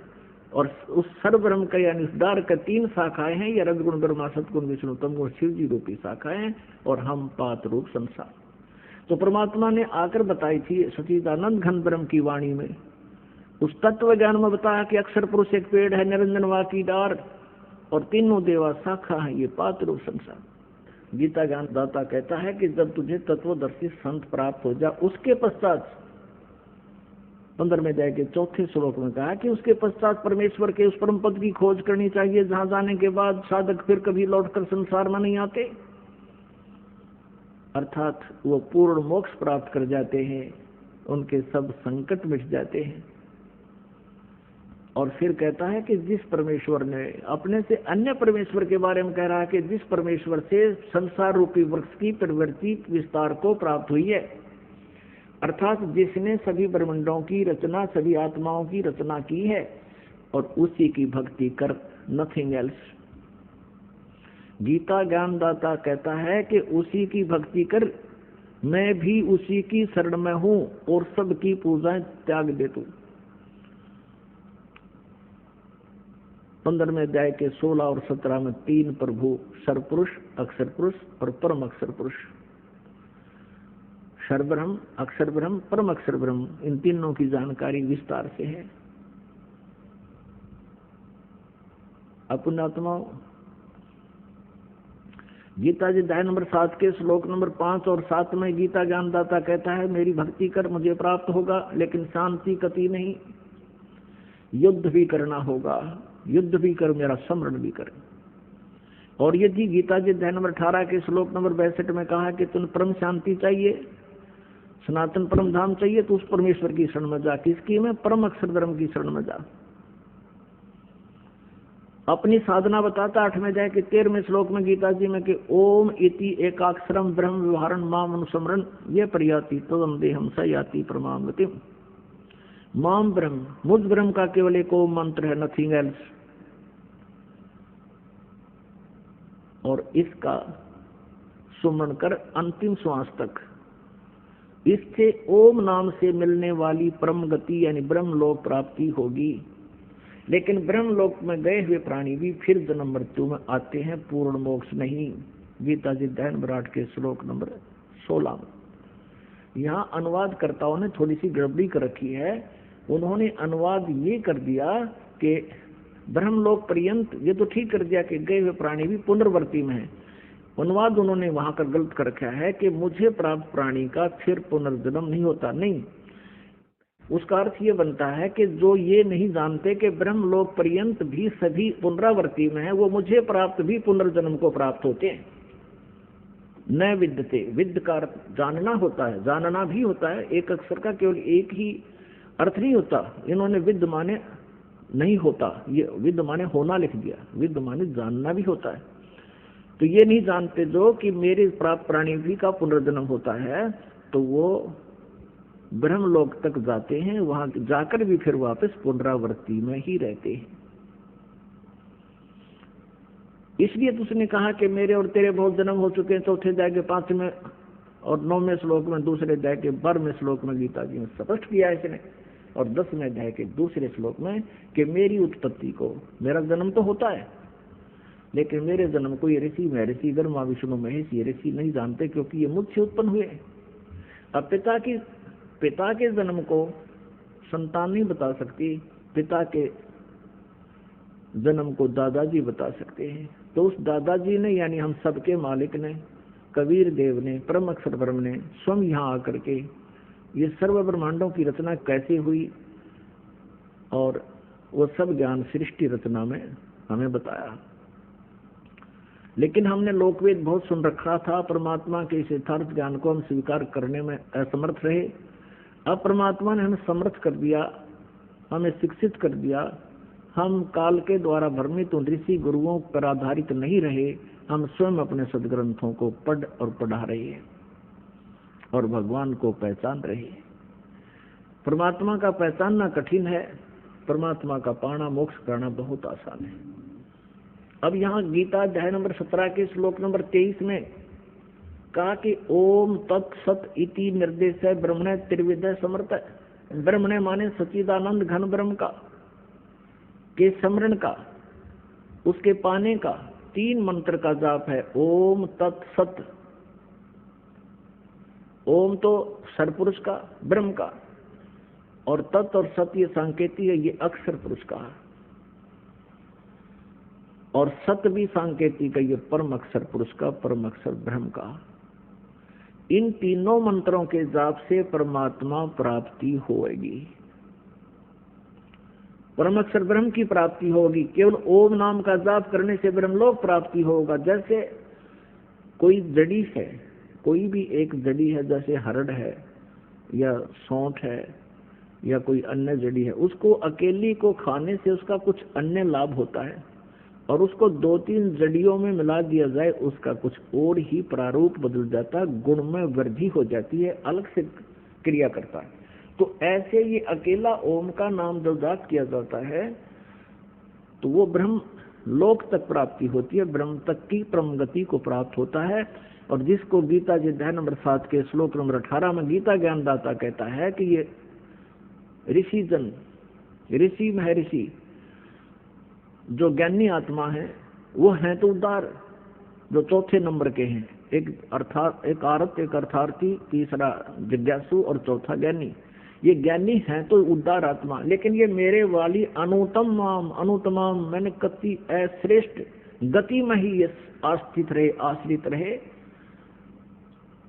और उस सर्व ब्रह्म का यानी उस डार का 3 शाखाएं हैं, ये रजगुण ब्रह्मा, सतगुण विष्णु, तमगुण शिव जी रूपी शाखाएं हैं, और हम पात रूप संसार। तो परमात्मा ने आकर बताई थी सच्चिदानंद घन ब्रह्म की वाणी में, उस तत्व ज्ञान में बताया कि अक्षर पुरुष एक पेड़ है, निरंजन वा की डार, और तीनों देवा शाखा है, ये पात रूप संसार। गीता ज्ञान दाता कहता है कि जब तुझे तत्वदर्शी संत प्राप्त हो जा, उसके पश्चात 15वें अध्याय के 4थे श्लोक में कहा कि उसके पश्चात परमेश्वर के उस परम पद की खोज करनी चाहिए, जहां जाने के बाद साधक फिर कभी लौटकर संसार में नहीं आते। अर्थात वो पूर्ण मोक्ष प्राप्त कर जाते हैं, उनके सब संकट मिट जाते हैं। और फिर कहता है कि जिस परमेश्वर ने अपने से अन्य परमेश्वर के बारे में कह रहा है कि जिस परमेश्वर से संसार रूपी वृक्ष की प्रवृत्ति विस्तार को प्राप्त हुई है, अर्थात जिसने सभी ब्रह्मांडों की रचना, सभी आत्माओं की रचना की है, और उसी की भक्ति कर, नथिंग एल्स। गीता ज्ञानदाता कहता है कि उसी की भक्ति कर, मैं भी उसी की शरण में हूं और सबकी पूजा त्याग दे तू। 15वें अध्याय के 16 और 17 में 3 प्रभु, सर्वपुरुष, अक्षर पुरुष और परम अक्षर पुरुष। सर्वब्रह्म, अक्षर ब्रह्म, परम अक्षर ब्रह्म, इन तीनों की जानकारी विस्तार से है। अपुण्यात्मा, गीता जी अध्याय नंबर 7 के श्लोक नंबर 5 और 7 में गीता ज्ञानदाता कहता है, मेरी भक्ति कर मुझे प्राप्त होगा, लेकिन शांति कति नहीं, युद्ध भी करना होगा, युद्ध भी कर, मेरा स्मरण भी कर। और यदि गीता जी अध्याय नंबर 18 के श्लोक नंबर 62 में कहा कि तुम परम शांति चाहिए, सनातन परम धाम चाहिए, तो उस परमेश्वर की शरण में जा। किसकी में? परम अक्षर ब्रह्म की शरण में जा। अपनी साधना बताता 8वें अध्याय के 13वें श्लोक में गीता जी में कि ओम इति एकाक्षरम ब्रह्म व्यवहारन माम अनुस्मरण ये प्रयाति तदम देहम स याति परमाम गतिम। माम ब्रह्म, मुझ ब्रह्म का केवल एक ओम मंत्र है, नथिंग एल्स। और इसका सुमरण कर अंतिम श्वास तक। इससे ओम नाम से मिलने वाली परम गति यानी ब्रह्म लोक प्राप्ति होगी। लेकिन ब्रह्म लोक में गए हुए प्राणी भी फिर जन्म मृत्यु में आते हैं, पूर्ण मोक्ष नहीं। गीता जी अध्याय नंबर 8 के श्लोक नंबर 16 में। यहाँ अनुवादकर्ताओं ने थोड़ी सी गड़बड़ी कर रखी है। उन्होंने अनुवाद ये कर दिया कि ब्रह्मलोक पर्यंत, ये तो ठीक कर दिया कि गए हुए प्राणी भी पुनर्वर्ती में है। अनुवाद उन्होंने वहां का गलत कर रखा है कि मुझे प्राप्त प्राणी का फिर पुनर्जन्म नहीं होता। नहीं, उसका अर्थ ये बनता है कि जो ये नहीं जानते कि ब्रह्मलोक पर्यंत भी सभी पुनरावर्ती में है, वो मुझे प्राप्त भी पुनर्जन्म को प्राप्त होते हैं। न विद्यते, विद्य का जानना होता है, जानना भी होता है। एक अक्षर का केवल एक ही अर्थ नहीं होता। इन्होंने विद्य माने नहीं होता, ये विद्य माने होना लिख दिया। विद्य माने जानना भी होता है। तो ये नहीं जानते जो कि मेरे प्राप्त प्राणी भी का पुनर्जन्म होता है, तो वो ब्रह्मलोक तक जाते हैं, वहां जाकर भी फिर वापस पुनरावृत्ति में ही रहते हैं। इसलिए तो उसने कहा कि मेरे और तेरे बहुत जन्म हो चुके हैं। 4थे अध्याय के 5वें और 9वें श्लोक में, 2रे अध्याय के 12वें श्लोक में गीता जी ने स्पष्ट किया है इसने। और 10वें अध्याय के 2रे श्लोक में कि मेरी उत्पत्ति को, मेरा जन्म तो होता है, लेकिन मेरे जन्म को ये ऋषि महर्षि ब्रह्मा विष्णु महेश ये ऋषि नहीं जानते, क्योंकि ये मुझसे उत्पन्न हुए। अब पिता के जन्म को संतान नहीं बता सकती, पिता के जन्म को दादाजी बता सकते हैं। तो उस दादाजी ने यानी हम सबके मालिक ने, कबीर देव ने, परम अक्षर ब्रह्म ने स्वयं यहाँ आकर के ये सर्व ब्रह्मांडों की रचना कैसे हुई और वो सब ज्ञान सृष्टि रचना में हमें बताया। लेकिन हमने लोकवेद बहुत सुन रखा था, परमात्मा के इस यथार्थ ज्ञान को हम स्वीकार करने में असमर्थ रहे। अब परमात्मा ने हमें समर्थ कर दिया, हमें शिक्षित कर दिया, हम काल के द्वारा भ्रमित ऋषि गुरुओं पर आधारित नहीं रहे, हम स्वयं अपने सदग्रंथों को पढ़ और पढ़ा रहे हैं और भगवान को पहचान रहे हैं। परमात्मा का पहचानना कठिन है, परमात्मा का पाना मोक्ष करना बहुत आसान है। अब यहाँ गीता अध्याय नंबर 17 के श्लोक नंबर 23 में कहा कि ओम तत्सत इति निर्देश ब्रह्मणे त्रिविधय समर्थ। ब्रह्मणे माने सच्चिदानंद घन ब्रह्म का, के स्मरण का, उसके पाने का 3 मंत्र का जाप है। ओम तत्सत, ओम तो सरपुरुष का, ब्रह्म का, और तत् और सत ये सांकेतिक है, ये अक्षर पुरुष का है, और सत भी सांकेतिक है, ये परम अक्षर पुरुष का, परम अक्षर ब्रह्म का। इन तीनों मंत्रों के जाप से परमात्मा प्राप्ति होगी, परम अक्षर ब्रह्म की प्राप्ति होगी। केवल ओम नाम का जाप करने से ब्रह्मलोक प्राप्ति होगा। जैसे कोई जड़ी है, कोई भी एक जड़ी है, जैसे हरड़ है या सौंठ है या कोई अन्य जड़ी है, उसको अकेली को खाने से उसका कुछ अन्य लाभ होता है, और उसको 2-3 जड़ियों में मिला दिया जाए, उसका कुछ और ही प्रारूप बदल जाता है, गुण में वृद्धि हो जाती है, अलग से क्रिया करता है। तो ऐसे ये अकेला ओम का नाम जब जाप किया जाता है तो वो ब्रह्म लोक तक प्राप्ति होती है, ब्रह्म तक की परम गति को प्राप्त होता है। और जिसको गीता जी अध्याय नंबर 7 के श्लोक नंबर 18 में गीता ज्ञानदाता कहता है कि ये ऋषि जन, ऋषि महर्षि जो ज्ञानी आत्मा है वो हैं तो उदार, जो चौथे नंबर के हैं, एक आरत, एक अर्थार्थी, तीसरा जिज्ञासु और चौथा ज्ञानी। ये ज्ञानी हैं तो उदार आत्मा, लेकिन ये मेरे वाली अनुतमाम, अनुतमाम मैंने कति श्रेष्ठ गति में ही ये आस्थित रहे, आश्रित रहे।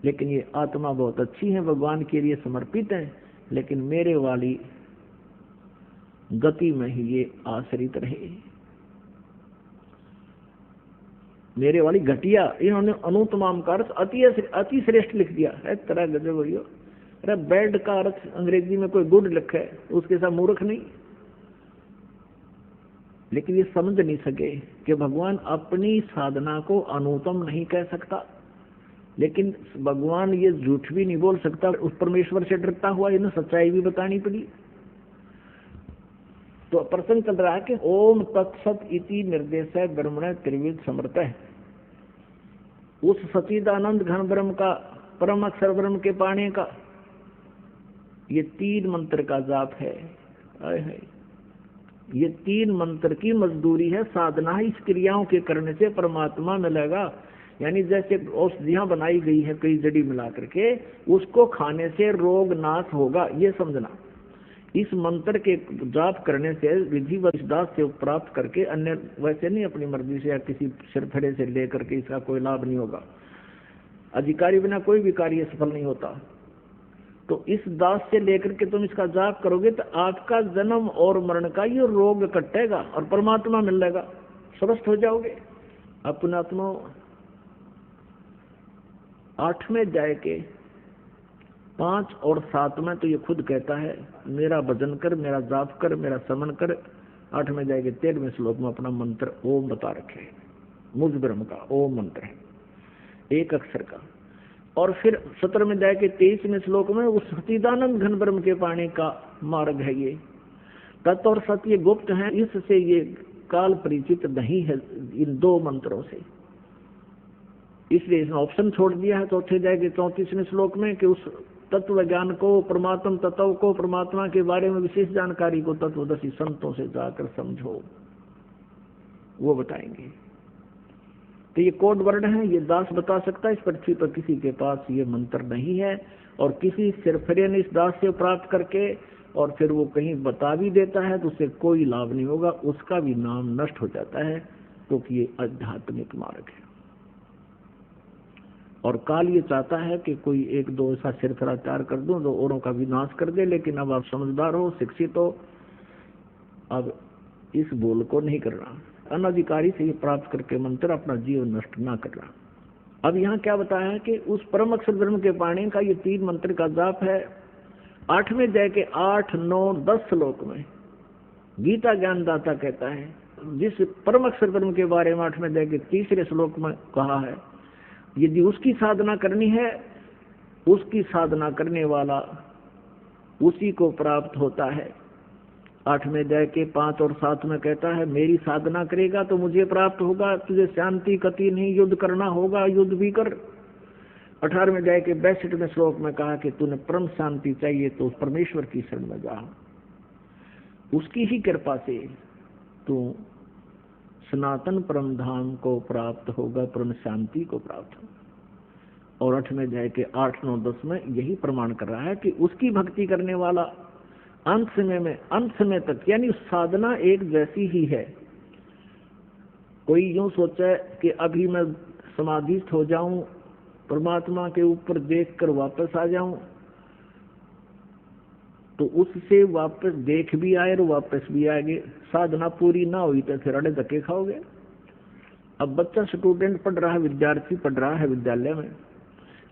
लेकिन ये आत्मा बहुत अच्छी है, भगवान के लिए समर्पित है, लेकिन मेरे वाली गति में ही ये आश्रित रहे। मेरे वाली घटिया, इन्होंने अनुतमाम का अर्थ अति श्रेष्ठ लिख दिया है। तरह गजब भैया, अरे बैड का अर्थ अंग्रेजी में कोई गुड लिखा है, उसके साथ मूर्ख नहीं। लेकिन ये समझ नहीं सके कि भगवान अपनी साधना को अनुतम नहीं कह सकता, लेकिन भगवान ये झूठ भी नहीं बोल सकता। उस परमेश्वर से डरता हुआ इन्हें सच्चाई भी बतानी पड़ी। तो प्रसंग चल रहा है कि ओम तत्सत इति निर्देश है ब्रह्मणे त्रिविध समर्थ है। उस सच्चिदानंद घन ब्रह्म का, परम अक्षर ब्रह्म के पाने का ये 3 मंत्र का जाप है। ये 3 मंत्र की मजदूरी है, साधना है। इस क्रियाओं के करने से परमात्मा मिलेगा। यानी जैसे औषधियां बनाई गई है कई जड़ी मिला करके, उसको खाने से रोग नाश होगा, ये समझना। इस मंत्र के जाप करने से विधि विधान से प्राप्त करके, अन्य वैसे नहीं अपनी मर्जी से या किसी सिरफड़े से लेकर के इसका कोई लाभ नहीं होगा। अधिकारी बिना कोई भी कार्य सफल नहीं होता। तो इस दास से लेकर के तुम इसका जाप करोगे तो आपका जन्म और मरण का ये रोग कटेगा और परमात्मा मिल जाएगा, स्वस्थ हो जाओगे। अपना आत्मा 8वें अध्याय के 5 और 7 में तो ये खुद कहता है, मेरा भजन कर, मेरा जाप कर, मेरा समन कर। 8वें अध्याय के 13वें श्लोक में अपना मंत्र ओम बता रखे, मुझ ब्रह्म का ओम मंत्र है, एक अक्षर का। और फिर 17वें अध्याय के 23वें श्लोक में उस सच्चिदानंद घन ब्रह्म के पाने का मार्ग है। ये तत् और सत ये गुप्त है, इससे ये काल परिचित नहीं है इन 2 मंत्रों से। इसलिए इसने ऑप्शन छोड़ दिया है चौथे अध्याय के 34वें श्लोक में कि उस तत्व ज्ञान को, परमात्म तत्व को, परमात्मा के बारे में विशेष जानकारी को तत्वदर्शी संतों से जाकर समझो, वो बताएंगे। तो ये कोड वर्ड है, ये दास बता सकता है। इस पृथ्वी पर किसी के पास ये मंत्र नहीं है, और किसी सिरफिरे ने इस दास से प्राप्त करके और फिर वो कहीं बता भी देता है तो उससे कोई लाभ नहीं होगा, उसका भी नाम नष्ट हो जाता है, क्योंकि ये आध्यात्मिक मार्ग है। और काल ये चाहता है कि कोई 1-2 ऐसा सिरफिरा तैयार कर दूं जो औरों का विनाश कर दे, लेकिन अब आप समझदार हो, शिक्षित हो, अब इस भूल को नहीं करना। अनधिकारी से ये प्राप्त करके मंत्र अपना जीवन नष्ट ना करना। अब यहाँ क्या बताया है कि उस परम अक्षर ब्रह्म के पाने का ये 3 मंत्र का जाप है। 8वें अध्याय के 8, 9, 10 श्लोक में गीता ज्ञानदाता कहता है, जिस परम अक्षर ब्रह्म के बारे में 8वें अध्याय के 3रे श्लोक में कहा है, यदि उसकी साधना करनी है, उसकी साधना करने वाला उसी को प्राप्त होता है। 8वें अध्याय के 5 और 7 में कहता है, मेरी साधना करेगा तो मुझे प्राप्त होगा, तुझे शांति कति नहीं, युद्ध करना होगा, युद्ध भी कर। 18वें अध्याय के 62वें श्लोक में कहा कि तूने परम शांति चाहिए तो उस परमेश्वर की शरण में जा, उसकी ही कृपा से तू सनातन परम धाम को प्राप्त होगा, परम शांति को प्राप्त होगा। और 8वें अध्याय के 8, 9, 10 में यही प्रमाण कर रहा है कि उसकी भक्ति करने वाला अंत समय तक, यानी साधना एक जैसी ही है। कोई यूं सोचा कि अभी मैं समाधिस्थ हो जाऊं, परमात्मा के ऊपर देखकर वापस आ जाऊं, तो उससे वापस देख भी आए और वापस भी आएंगे। साधना पूरी ना हुई तो फिर अड़े धक्के खाओगे। अब बच्चा स्टूडेंट पढ़ रहा है, विद्यार्थी पढ़ रहा है विद्यालय में,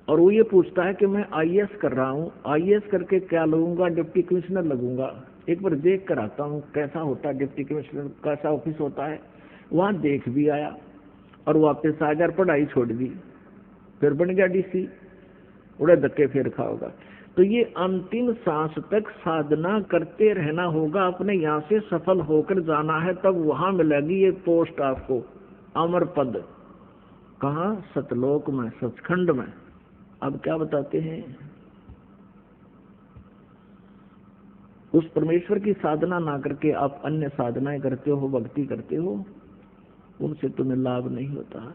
और वो ये पूछता है कि मैं आईएएस कर रहा हूँ, आईएएस करके क्या लगूंगा, डिप्टी कमिश्नर लगूंगा, एक बार देख कर आता हूँ कैसा होता है, डिप्टी कमिश्नर कैसा ऑफिस होता है। वहां देख भी आया और वापस आ गया, पढ़ाई छोड़ दी, फिर बन गया डीसी, उड़े धक्के फिर खाओगा। तो ये अंतिम सांस तक साधना करते रहना होगा, अपने यहाँ से सफल होकर जाना है, तब वहां मिलेगी ये पोस्ट आपको, अमर पद। कहाँ? सतलोक में, सचखंड में। अब क्या बताते हैं, उस परमेश्वर की साधना ना करके आप अन्य साधनाएं करते हो, भक्ति करते हो, उनसे तुम्हें लाभ नहीं होता।